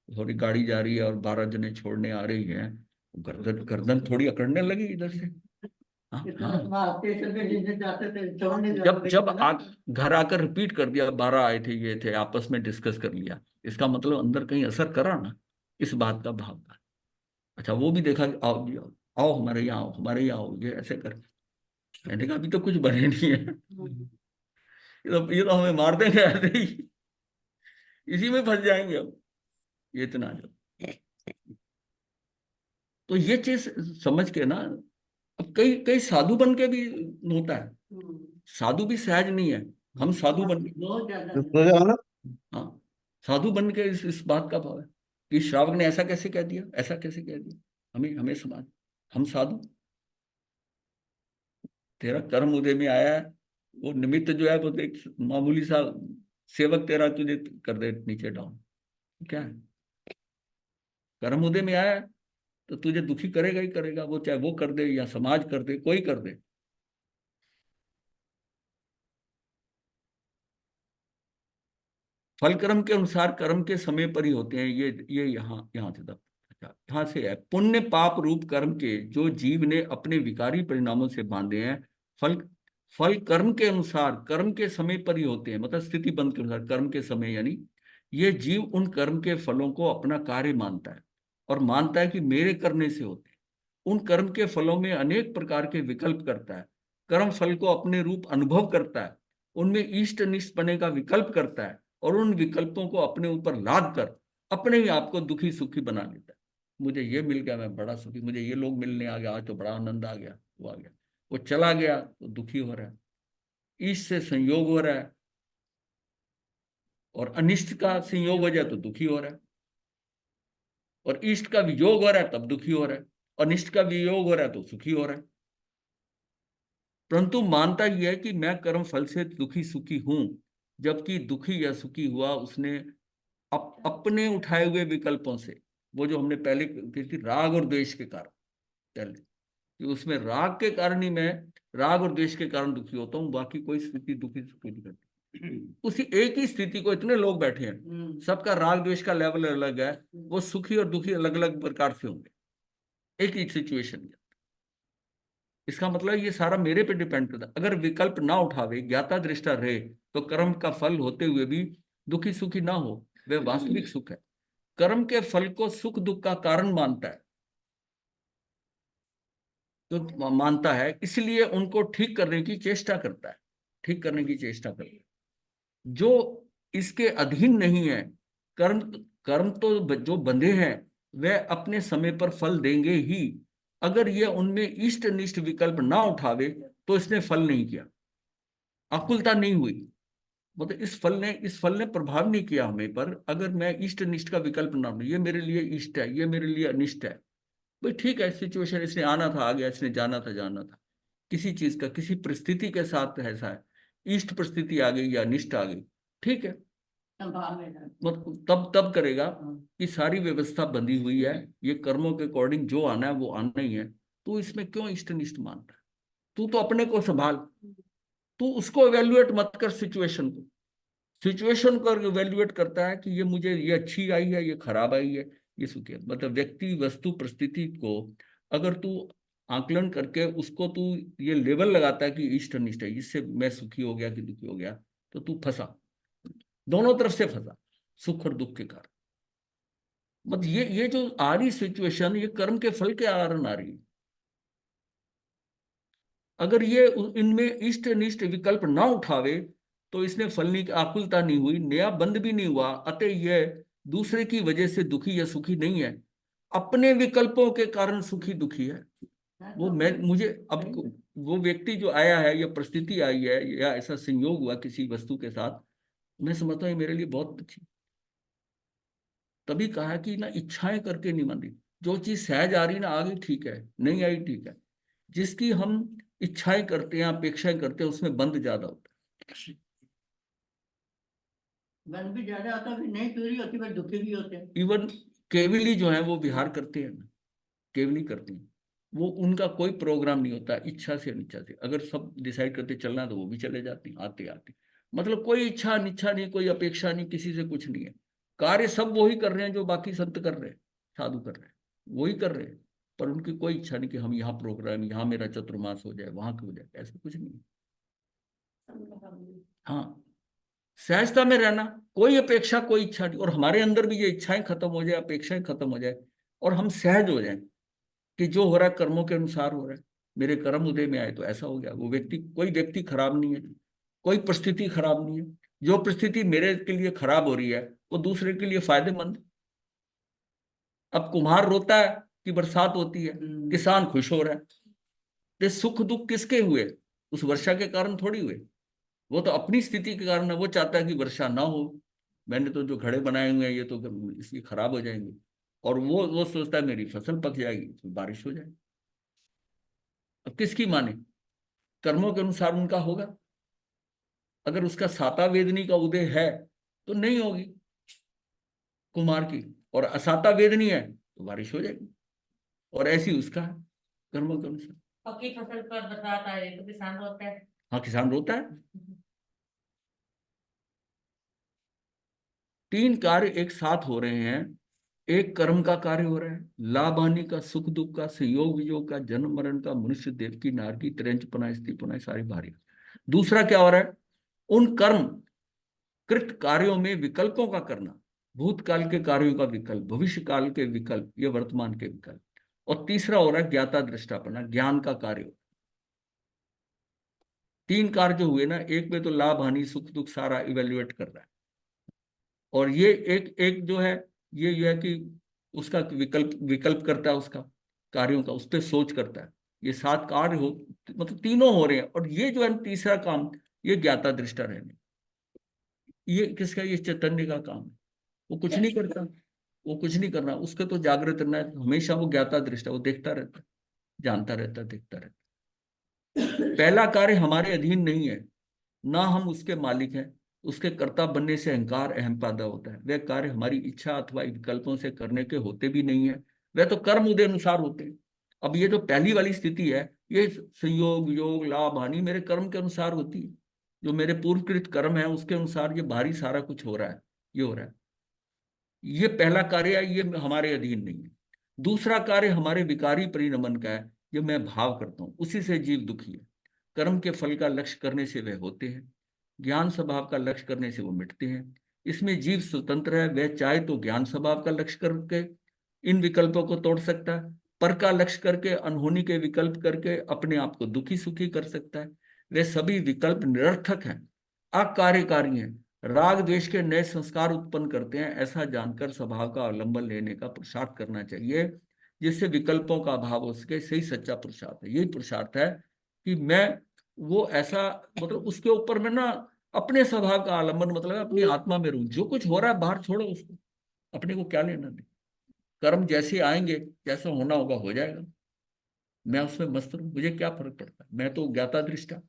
थोड़ी गाड़ी जा रही है और 12 जने छोड़ने आ रही है, गर्दन गर्दन थोड़ी अकड़ने लगी इधर से। हाँ हाँ, जब जब घर आकर रिपीट कर दिया, 12 आए थे, ये थे, आपस में डिस्कस कर लिया, इसका मतलब अंदर कहीं असर करा ना, इस बात का भाव था। अच्छा वो भी देखा कि आओ जी आओ, आओ हमारे यहाँ आओ, हमारे यहाँ आओ, ये ऐसे कर। मैंने कहा अभी तो कुछ बने नहीं है, ये तो हमें मार देंगे ऐसे ही, इसी में फंस जाएंगे हम, ये इतना जो। तो ये चीज समझ के ना, अब कई कई साधु बन के भी होता है, साधु भी सहज नहीं है। हम साधु बन के, बहुत ज्यादा चुप हो जाओ ना। हाँ, साधु बन के इस बात का भाव है कि श्रावक ने ऐसा कैसे कह दिया, ऐसा कैसे कह दिया, हमें हमें समाज, हम साधु, तेरा कर्म उदय में आया है, वो निमित्त जो है वो देख, मामूली सा सेवक तेरा तुझे कर दे नीचे डाउन, क्या है, कर्म उदय में आया है तो तुझे दुखी करेगा ही करेगा, वो चाहे वो कर दे या समाज कर दे, कोई कर दे। फल कर्म के अनुसार कर्म के समय पर ही होते हैं, ये यहाँ यहाँ से तक। अच्छा, यहाँ से है, पुण्य पाप रूप कर्म के जो जीव ने अपने विकारी परिणामों से बांधे हैं, फल फल कर्म के अनुसार कर्म के समय पर ही होते हैं, मतलब स्थिति बंध के अनुसार कर्म के समय, यानी ये जीव उन कर्म के फलों को अपना कार्य मानता है और मानता है कि मेरे करने से होते हैं। उन कर्म के फलों में अनेक प्रकार के विकल्प करता है, कर्म फल को अपने रूप अनुभव करता है, उनमें इष्ट अनिष्ट बने का विकल्प करता है और उन विकल्पों को अपने ऊपर लाद कर अपने ही आप को दुखी सुखी बना लेता है। मुझे ये मिल गया, मैं बड़ा सुखी, मुझे ये लोग मिलने आ गया, आज तो बड़ा आनंद आ गया, वो आ गया, वो चला गया तो दुखी हो रहा है, इष्ट से संयोग हो रहा है, और अनिष्ट का संयोग हो जाए तो दुखी हो रहा है, और इष्ट का वियोग हो रहा है तब दुखी हो रहा है, अनिष्ट का वियोग हो रहा है तो सुखी हो रहा है। परंतु मानता यह है कि मैं कर्म फल से दुखी सुखी हूं, जबकि दुखी या सुखी हुआ उसने अपने उठाए हुए विकल्पों से, वो जो हमने पहले की थी राग और द्वेष के कारण, पहले कि उसमें राग के कारण ही मैं, राग और द्वेष के कारण दुखी होता हूँ, बाकी कोई स्थिति दुखी सुखी नहीं करती। उसी एक ही स्थिति को इतने लोग बैठे हैं, सबका राग द्वेष का लेवल अलग है, वो सुखी और दुखी अलग अलग प्रकार से होंगे एक ही सिचुएशन में। इसका मतलब ये सारा मेरे पे डिपेंड करता है। अगर विकल्प ना उठावे, ज्ञाता दृष्टा रहे, तो कर्म का फल होते हुए भी दुखी सुखी ना हो, वह वास्तविक सुख है। कर्म के फल को सुख दुख का कारण मानता है, तो मानता है, इसलिए उनको ठीक करने की चेष्टा करता है, ठीक करने की चेष्टा करता है। जो इसके अधीन नहीं है, कर्म कर्म तो जो बंधे हैं वह अपने समय पर फल देंगे ही। अगर ये उनमें इष्ट निष्ठ विकल्प ना उठावे तो इसने फल नहीं किया, आकुलता नहीं हुई, मतलब इस फल ने प्रभाव नहीं किया हमें पर। अगर मैं इष्ट निष्ठ का विकल्प ना लूं, ये मेरे लिए इष्ट है, ये मेरे लिए अनिष्ट है, भाई ठीक है, सिचुएशन, इसने आना था आ गया, इसने जाना था जाना था, किसी चीज का किसी परिस्थिति के साथ ऐसा है, इष्ट परिस्थिति आ गई या अनिष्ट आ गई, ठीक है, मतलब तब तब करेगा कि सारी व्यवस्था बंधी हुई है, ये कर्मों के अकॉर्डिंग जो आना है वो आना ही है, तो इसमें क्यों इष्ट निष्ठ मानता है? तू तो अपने को संभाल, तू उसको एवेल्युएट मत कर, सिचुएशन को, सिचुएशन को एवेल्युएट करता है कि ये मुझे, ये अच्छी आई है, ये खराब आई है, ये सुखी है, मतलब व्यक्ति वस्तु परिस्थिति को अगर तू आकलन करके उसको तू ये लेवल लगाता है कि इष्ट अनिष्ट है, इससे मैं सुखी हो गया कि दुखी हो गया, तो तू फंसा, दोनों तरफ से फंसा, सुख और दुख के कारण। मतलब ये जो आ रही सिचुएशन, ये कर्म के फल के कारण आ रही है। अगर ये इनमें इष्ट अनिष्ट विकल्प ना उठावे तो इसने फलने की आकुलता नहीं हुई, नया बंध भी नहीं हुआ, अतः यह दूसरे की वजह से दुखी या सुखी नहीं है, अपने विकल्पों के कारण सुखी दुखी है। वो मैं मुझे अब वो व्यक्ति जो आया है या परिस्थिति आई है या ऐसा संयोग हुआ किसी वस्तु के साथ, मैं समझता हूँ ये मेरे लिए बहुत अच्छी। तभी कहा कि ना इच्छाएं करके नहीं मानी, जो चीज सहज आ रही ना आ गई ठीक है, नहीं आई ठीक है, जिसकी हम इच्छाएं करते हैं अपेक्षाएं करते हैं उसमें बंध ज्यादा होता है, बंद भी ज्यादा होता है, फिर नहीं पूरी होती, फिर दुखी भी होते हैं। इवन केवली जो है वो विहार करते हैं ना, केवली करते हैं, वो उनका कोई प्रोग्राम नहीं होता इच्छा से अनिच्छा से, अगर सब डिसाइड करते चलना तो वो भी चले जाते हैं आते आते, मतलब कोई इच्छा अनिच्छा नहीं, कोई अपेक्षा नहीं, किसी से कुछ नहीं है, कार्य सब वही कर रहे हैं जो बाकी संत कर रहे हैं, साधु कर रहे हैं, वही कर रहे हैं, पर उनकी कोई इच्छा नहीं कि हम यहाँ प्रोग्राम, यहाँ मेरा चतुर्मास हो जाए, वहां हो जाए, ऐसा कुछ नहीं है। हाँ, सहजता में रहना, कोई अपेक्षा कोई इच्छा नहीं, और हमारे अंदर भी ये इच्छाएं खत्म हो जाए, अपेक्षाएं खत्म हो जाए, और हम सहज हो जाएं कि जो हो रहा है कर्मों के अनुसार हो रहा है, मेरे कर्म उदय में आए तो ऐसा हो गया। वो व्यक्ति, कोई व्यक्ति खराब नहीं है, कोई परिस्थिति खराब नहीं है। जो परिस्थिति मेरे के लिए खराब हो रही है वो दूसरे के लिए फायदेमंद है। अब कुम्हार रोता है कि बरसात होती है, किसान खुश हो रहा है। ये सुख दुख किसके हुए? उस वर्षा के कारण थोड़ी हुए। वो तो अपनी स्थिति के कारण है, वो चाहता है कि वर्षा ना हो। मैंने तो जो घड़े बनाए हुए हैं ये तो इसलिए खराब हो जाएंगे, और वो सोचता है मेरी फसल पक जाएगी तो बारिश हो जाएगी। अब किसकी माने? कर्मों के अनुसार उनका होगा। अगर उसका साता वेदनी का उदय है तो नहीं होगी कुमार की, और असाता वेदनी है तो बारिश हो जाएगी। और ऐसी उसका है कर्मों के अनुसार। पक्की फसल पर बरसात आए तो किसान रोता है। हाँ, किसान रोता है। तीन कार्य एक साथ हो रहे हैं। एक कर्म का कार्य हो रहा है, लाभ हानि का, सुख दुख का, संयोग वियोग का, जन्म मरण का, मनुष्य देव की नारकी त्रेंच पना स्त्री पना सारी भारी। दूसरा क्या हो रहा है? उन कर्म कृत कार्यों में विकल्पों का करना, भूतकाल के कार्यों का विकल्प, भविष्य काल के विकल्प, ये वर्तमान के विकल्प। और तीसरा हो रहा है ज्ञाता दृष्टापना, ज्ञान का कार्य। तीन कार्य जो हुए ना, एक में तो लाभ हानि सुख दुख सारा इवेल्युएट कर रहा है, और ये एक एक जो है ये है कि उसका विकल्प विकल्प करता है, उसका कार्यों का उस पर सोच करता है। ये सात कार्य हो, मतलब तीनों हो रहे हैं। और ये जो है तीसरा काम, ये ज्ञाता दृष्टा रहने, ये किसका? ये चैतन्य का काम है। वो कुछ नहीं करता, वो कुछ नहीं करना, उसके तो जागृत रहना है हमेशा। वो ज्ञाता दृष्टा, वो देखता रहता है, जानता रहता है, देखता रहता है। पहला कार्य हमारे अधीन नहीं है, ना हम उसके मालिक हैं। उसके कर्ता बनने से अहंकार अहम पैदा होता है। वह कार्य हमारी इच्छा अथवा विकल्पों से करने के होते भी नहीं है, वह तो कर्म उदय अनुसार होते हैं। अब ये जो पहली वाली स्थिति है, ये संयोग योग लाभ हानि मेरे कर्म के अनुसार होती है। जो मेरे पूर्वकृत कर्म है उसके अनुसार ये बाहरी सारा कुछ हो रहा है, ये हो रहा है। ये पहला कार्य है, ये हमारे अधीन नहीं है। दूसरा कार्य हमारे विकारी परिणमन का है, जो मैं भाव करता हूँ, उसी से जीव दुखी है। कर्म के फल का लक्ष्य करने से वह होते हैं, ज्ञान स्वभाव का लक्ष्य करने से वो मिटते हैं। इसमें जीव स्वतंत्र है, वह चाहे तो ज्ञान स्वभाव का लक्ष्य करके इन विकल्पों को तोड़ सकता है, पर का लक्ष्य करके अनहोनी के विकल्प करके अपने आप को दुखी सुखी कर सकता है। वे सभी विकल्प निरर्थक हैं, अकार्यकारी हैं, राग द्वेष के नए संस्कार उत्पन्न करते हैं। ऐसा जानकर स्वभाव का अवलंबन लेने का पुरुषार्थ करना चाहिए, जिससे विकल्पों का अभाव हो सके। सही सच्चा पुरुषार्थ है, यही पुरुषार्थ है कि मैं वो ऐसा, मतलब उसके ऊपर मैं ना अपने स्वभाव का आलंबन, मतलब अपनी आत्मा में रहूं। जो कुछ हो रहा है बाहर छोड़ो उसको, अपने को क्या लेना नहीं। कर्म जैसे आएंगे, जैसा होना होगा हो जाएगा, मैं उसमें मस्त रहूं, मुझे क्या फर्क पड़ता है। मैं तो ज्ञाता दृष्टा,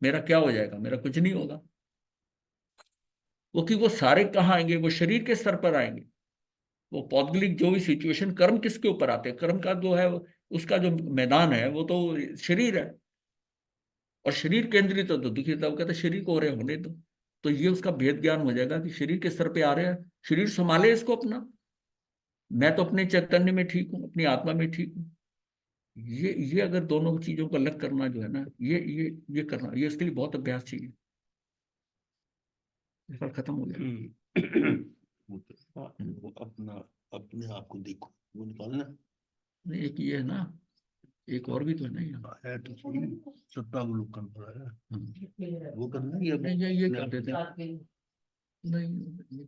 मेरा क्या हो जाएगा? मेरा कुछ नहीं होगा। क्योंकि वो सारे कहाँ आएंगे? वो शरीर के स्तर पर आएंगे। वो पौद्गलिक जो भी सिचुएशन, कर्म किसके ऊपर आते हैं? कर्म का जो है उसका जो मैदान है वो तो शरीर है, और शरीर केंद्रित हो तो दुखी था। वो कहते हैं शरीर को हो रहे होने दो। तो ये उसका भेद ज्ञान हो जाएगा कि शरीर के स्तर पे आ रहे हैं, शरीर संभाले इसको अपना। मैं तो अपने चैतन्य में ठीक हूँ, अपनी आत्मा में ठीक हूँ। ये अगर दोनों चीजों को अलग करना जो है ना, ये करना, ये इसके लिए बहुत अभ्यास चाहिए। इस बार खत्म हो गया। वो तो वो अपना अपने आप को देखो, वो निकालना नहीं, एक ये है ना, एक और भी तो है ना यहाँ। है तो सही। सत्तावलोकन पर है, हम्म। वो करना ही अब नहीं, ये कर देते हैं। नहीं,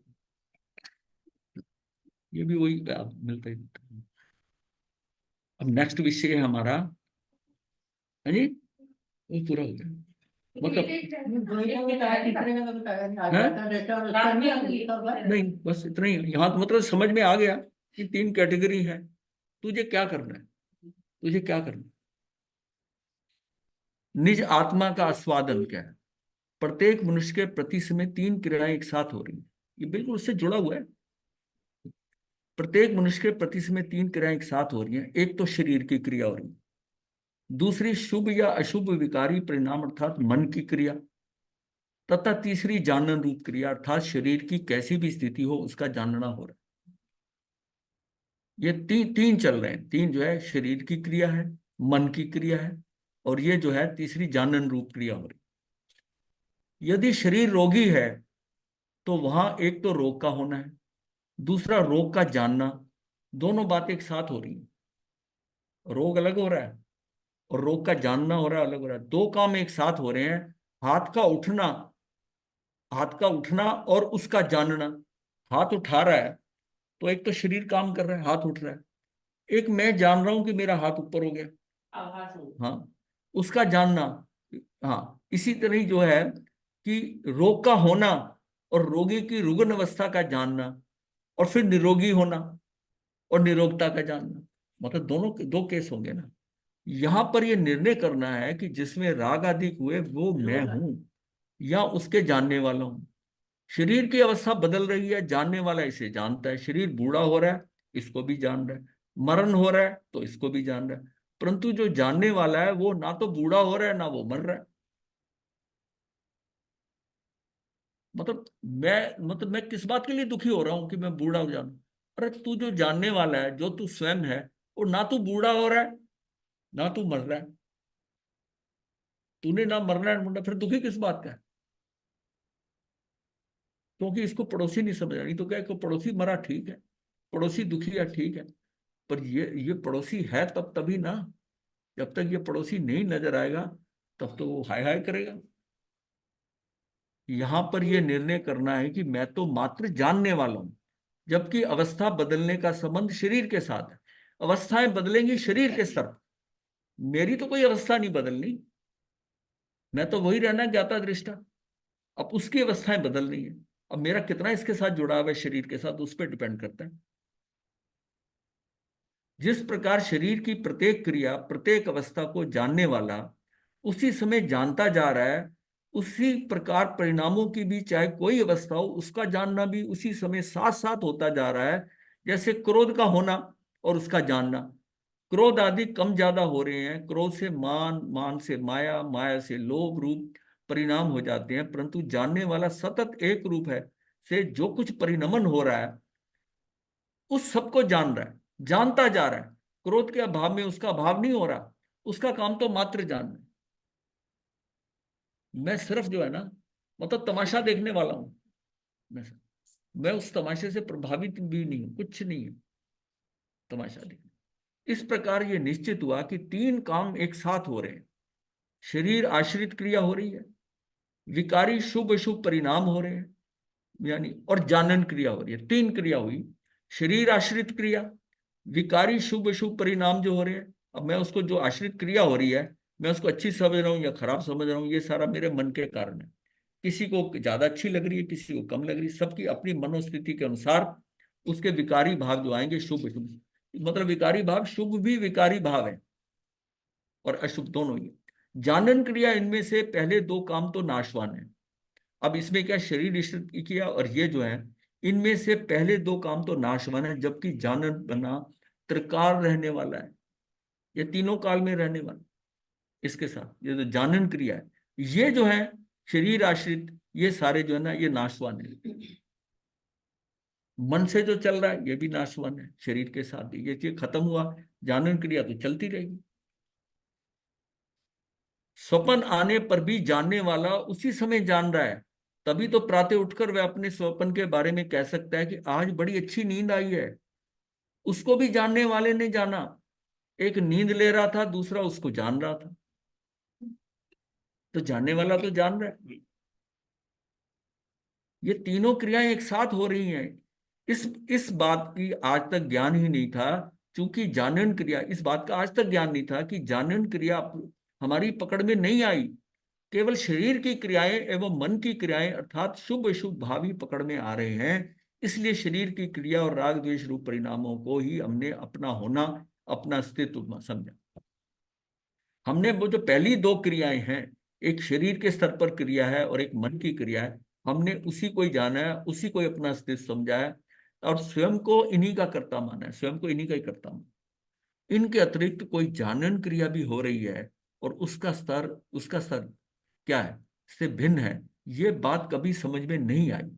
ये भी वही मिलता है। अब नेक्स्ट विषय है हमारा, है जी, वो पूरा हो गया। मतलब नहीं, बस इतना ही। यहाँ तो मतलब समझ में आ गया कि तीन कैटेगरी है। तुझे क्या करना है? तुझे क्या करना है? निज आत्मा का आस्वादन क्या है? प्रत्येक मनुष्य के प्रति समय तीन क्रियाएं एक साथ हो रही हैं, ये बिल्कुल उससे जुड़ा हुआ है। प्रत्येक मनुष्य के प्रति समय तीन क्रियाएं एक साथ हो रही हैं। एक तो शरीर की क्रिया हो रही है, दूसरी शुभ या अशुभ विकारी परिणाम अर्थात मन की क्रिया, तथा तीसरी जानन रूप क्रिया अर्थात शरीर की कैसी भी स्थिति हो उसका जानना हो रहा है। ये तीन चल रहे हैं। तीन जो है शरीर की क्रिया है, मन की क्रिया है, और ये जो है तीसरी जानन रूप क्रिया हो रही। यदि शरीर रोगी है तो वहां एक तो रोग का होना है, दूसरा रोग का जानना, दोनों बातें एक साथ हो रही हैं। रोग अलग हो रहा है और रोग का जानना हो रहा है, अलग हो रहा है। दो काम एक साथ हो रहे हैं। हाथ का उठना, हाथ का उठना और उसका जानना। हाथ उठा रहा है तो एक तो शरीर काम कर रहा है, हाथ उठ रहा है। एक मैं जान रहा हूं कि मेरा हाथ ऊपर हो गया, आभास हो। हाँ, उसका जानना। हाँ, इसी तरह ही जो है कि रोग का होना और रोगी की रुग्ण अवस्था का जानना, और फिर निरोगी होना और निरोगता का जानना। मतलब दोनों दो केस होंगे ना। यहां पर यह निर्णय करना है कि जिसमें राग आदि हुए वो मैं हूं या उसके जानने वाला हूं। शरीर की अवस्था बदल रही है, जानने वाला इसे जानता है। शरीर बूढ़ा हो रहा है, इसको भी जान रहा है। मरण हो रहा है तो इसको भी जान रहा है। परंतु जो जानने वाला है वो ना तो बूढ़ा हो रहा है ना वो मर रहा है। मतलब मैं किस बात के लिए दुखी हो रहा हूं कि मैं बूढ़ा हो जाऊं? अरे तू जो जानने वाला है, जो तू स्वयं है, वो ना तू बूढ़ा हो रहा है ना तू मर रहा है। तूने ना मरना है मुंडा, फिर दुखी किस बात का है? क्योंकि इसको पड़ोसी नहीं समझ रहा। नहीं तो क्या, को पड़ोसी मरा ठीक है, पड़ोसी दुखी है ठीक है, पर ये पड़ोसी है तब तभी ना। जब तक ये पड़ोसी नहीं नजर आएगा तब तो वो हाय हाय करेगा। यहां पर यह निर्णय करना है कि मैं तो मात्र जानने वाला हूं, जबकि अवस्था बदलने का संबंध शरीर के साथ है। अवस्थाएं बदलेंगी शरीर के स्तर पर। मेरी तो कोई अवस्था नहीं बदलनी, मैं तो वही रहना ज्ञाता दृष्टा। अब उसकी अवस्थाएं बदल रही है। अब मेरा कितना इसके साथ जुड़ाव है शरीर के साथ, उस पर डिपेंड करता है। जिस प्रकार शरीर की प्रत्येक क्रिया, प्रत्येक अवस्था को जानने वाला उसी समय जानता जा रहा है, उसी प्रकार परिणामों की भी चाहे कोई अवस्था हो उसका जानना भी उसी समय साथ साथ होता जा रहा है। जैसे क्रोध का होना और उसका जानना। क्रोध आदि कम ज्यादा हो रहे हैं, क्रोध से मान, मान से माया, माया से लोभ रूप परिणाम हो जाते हैं, परंतु जानने वाला सतत एक रूप है से जो कुछ परिणमन हो रहा है उस सबको जान रहा है, जानता जा रहा है। क्रोध के अभाव में उसका अभाव नहीं हो रहा, उसका काम तो मात्र जानना है। मैं सिर्फ जो है ना, मतलब तमाशा देखने वाला हूं। मैं मैं उस तमाशे से प्रभावित भी नहीं हूं, कुछ नहीं है तमाशा देखने। इस प्रकार ये निश्चित हुआ कि तीन काम एक साथ हो रहे हैं। शरीर आश्रित क्रिया हो रही है, विकारी शुभ अशुभ परिणाम हो रहे हैं, यानी और जानन क्रिया हो रही है। तीन क्रिया हुई, शरीर आश्रित क्रिया, विकारी शुभ अशुभ परिणाम जो हो रहे हैं। अब मैं उसको, जो आश्रित क्रिया हो रही है, मैं उसको अच्छी समझ रहा हूँ या खराब समझ रहा हूँ, ये सारा मेरे मन के कारण है। किसी को ज्यादा अच्छी लग रही है, किसी को कम लग रही है। सबकी अपनी मनोस्थिति के अनुसार उसके विकारी भाव जो आएंगे, शुभ अशुभ। मतलब विकारी भाव, शुभ भी विकारी भाव है और अशुभ दोनों ही। जानन क्रिया, इनमें से पहले दो काम तो नाशवान है। अब इसमें क्या, शरीर निश्चित किया और ये जो है, इनमें से पहले दो काम तो नाशवान है, जबकि जानन बना त्रिकाल रहने वाला है। ये तीनों काल में रहने वाला। इसके साथ ये जो जानन क्रिया है, ये जो है शरीर आश्रित, ये सारे जो है ना, ये नाशवान है। मन से जो चल रहा है ये भी नाशवान है, शरीर के साथ ये चीज खत्म हुआ, जानन क्रिया तो चलती रहेगी। स्वप्न आने पर भी जानने वाला उसी समय जान रहा है। तभी तो प्रातः उठकर वह अपने स्वप्न के बारे में कह सकता है कि आज बड़ी अच्छी नींद आई है। उसको भी जानने वाले ने जाना। एक नींद ले रहा था, दूसरा उसको जान रहा था। तो जानने वाला तो जान रहा है। ये तीनों क्रियाएं एक साथ हो रही हैं। इस बात की आज तक ज्ञान ही नहीं था। क्योंकि जानन क्रिया, इस बात का आज तक ज्ञान नहीं था कि जानन क्रिया हमारी पकड़ में नहीं आई। केवल शरीर की क्रियाएं एवं मन की क्रियाएं अर्थात शुभ अशुभ भाव ही पकड़ में आ रहे हैं। इसलिए शरीर की क्रिया और राग द्वेष रूप परिणामों को ही हमने अपना होना, अपना अस्तित्व समझा। हमने वो जो पहली दो क्रियाएं हैं, एक शरीर के स्तर पर क्रिया है और एक मन की क्रिया है, हमने उसी को ही जाना है, उसी को ही अपना अस्तित्व समझा है और स्वयं को इन्हीं का कर्ता माना है, स्वयं को इन्हीं का ही कर्ता माना। इनके अतिरिक्त कोई जानन क्रिया भी हो रही है और उसका स्तर क्या है, इससे भिन्न है, ये बात कभी समझ में नहीं आई।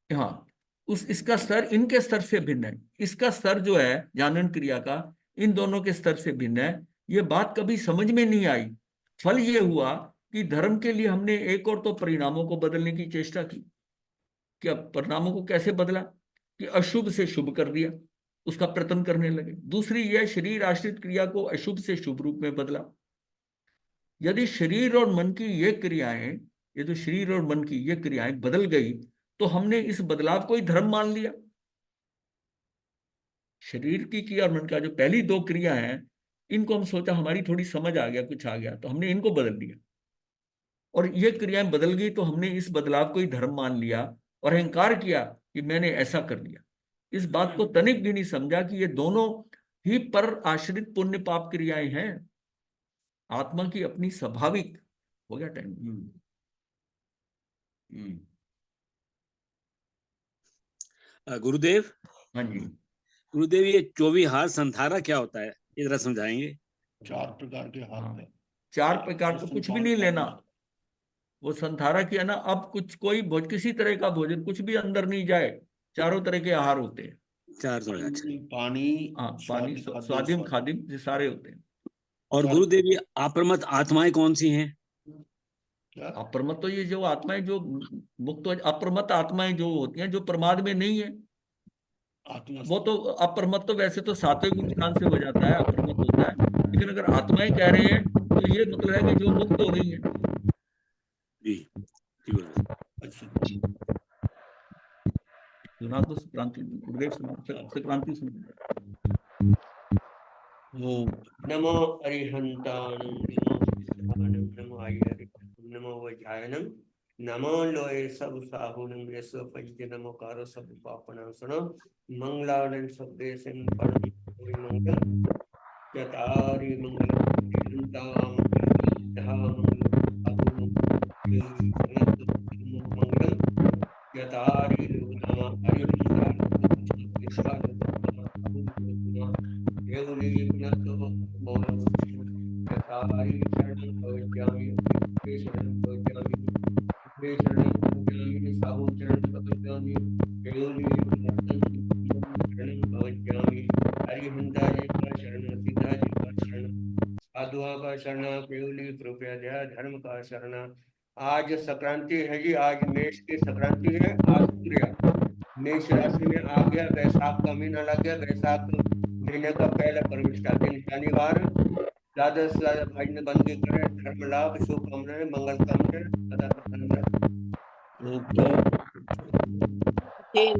हाँ, इसका स्तर इनके स्तर से भिन्न है। इसका स्तर जो है जानन क्रिया का, इन दोनों के स्तर से भिन्न है। ये बात कभी समझ में नहीं आई। फल ये हुआ कि धर्म के लिए हमने एक और तो परिणामों को बदलने की चेष्टा की। क्या परिणामों को कैसे बदला कि अशुभ से शुभ कर दिया, उसका प्रयत्न करने लगे। दूसरी यह शरीर आश्रित क्रिया को अशुभ से शुभ रूप में बदला। यदि शरीर और मन की ये क्रियाएं, ये जो शरीर और मन की ये क्रियाएं बदल गई तो हमने इस बदलाव को ही धर्म मान लिया। शरीर की क्रिया और मन का जो पहली दो क्रिया हैं, इनको हम सोचा हमारी थोड़ी समझ आ गया, कुछ आ गया, तो हमने इनको बदल दिया, और ये क्रियाएं बदल गई तो हमने इस बदलाव को ही धर्म मान लिया और अहंकार किया कि मैंने ऐसा कर लिया। इस बात को तनिक भी नहीं समझा कि ये दोनों ही पर आश्रित पुण्य पाप क्रियाएं हैं, आत्मा की अपनी स्वाभाविक। हो गया टाइम? गुरुदेव, हाँ जी। गुरुदेव, ये 24 हाथ संथारा क्या होता है, ये जरा समझाएंगे। 4 प्रकार के हाथ है। 4 प्रकार का कुछ भी नहीं लेना। वो संथारा किया ना, अब कुछ कोई किसी तरह का भोजन कुछ भी अंदर नहीं जाए, चारों तरह के आहार होते हैं। 4 तो अच्छा। पानी, हाँ, पानी, स्वादिम खादिम, ये सारे होते हैं। और गुरुदेव, ये अप्रमत आत्माएं कौन सी हैं? अप्रमत तो ये जो आत्माएं जो मुक्त, अप्रमत आत्माएं जो होती हैं, जो प्रमाद में नहीं है, वो तो अप्रमत तो वैसे तो सात्विक स्थान से हो जाता है, अप्रमत होता है। लेकिन अगर आत्माएं कह रहे हैं तो ये मतलब है कि जो मुक्त हो गई है। जी, अच्छा, सुना तो संक्रांति, गुरुदेव संक्रांति सुना। नमो अरिहंताणं, नमो सिद्धाणं, नमो आयर्, नमो वज्रायणं, नमो लोये सब साहुनं, यस्व पंच नमो कारो सब पापनाशनं, मंगलानं सद्देशं परम मंगल, चतारि मंगलम मंगलम, चतारि लोकनाम साधुओं का शरण, केवली कृपया दया धर्म का शरण। आज संक्रांति है जी, आज मेष की संक्रांति है। आज सूर्य मेष राशि में आ गया, वैशाख का महीना लग गया, वैशाख महीने का पहला परमिष्ठा दिन शनिवार। ज्यादा से ज्यादा भाई ने बंदी करे, धर्म लाभ, शुभ कामनाएं, मंगल कामनाएं सदा प्रसन्न।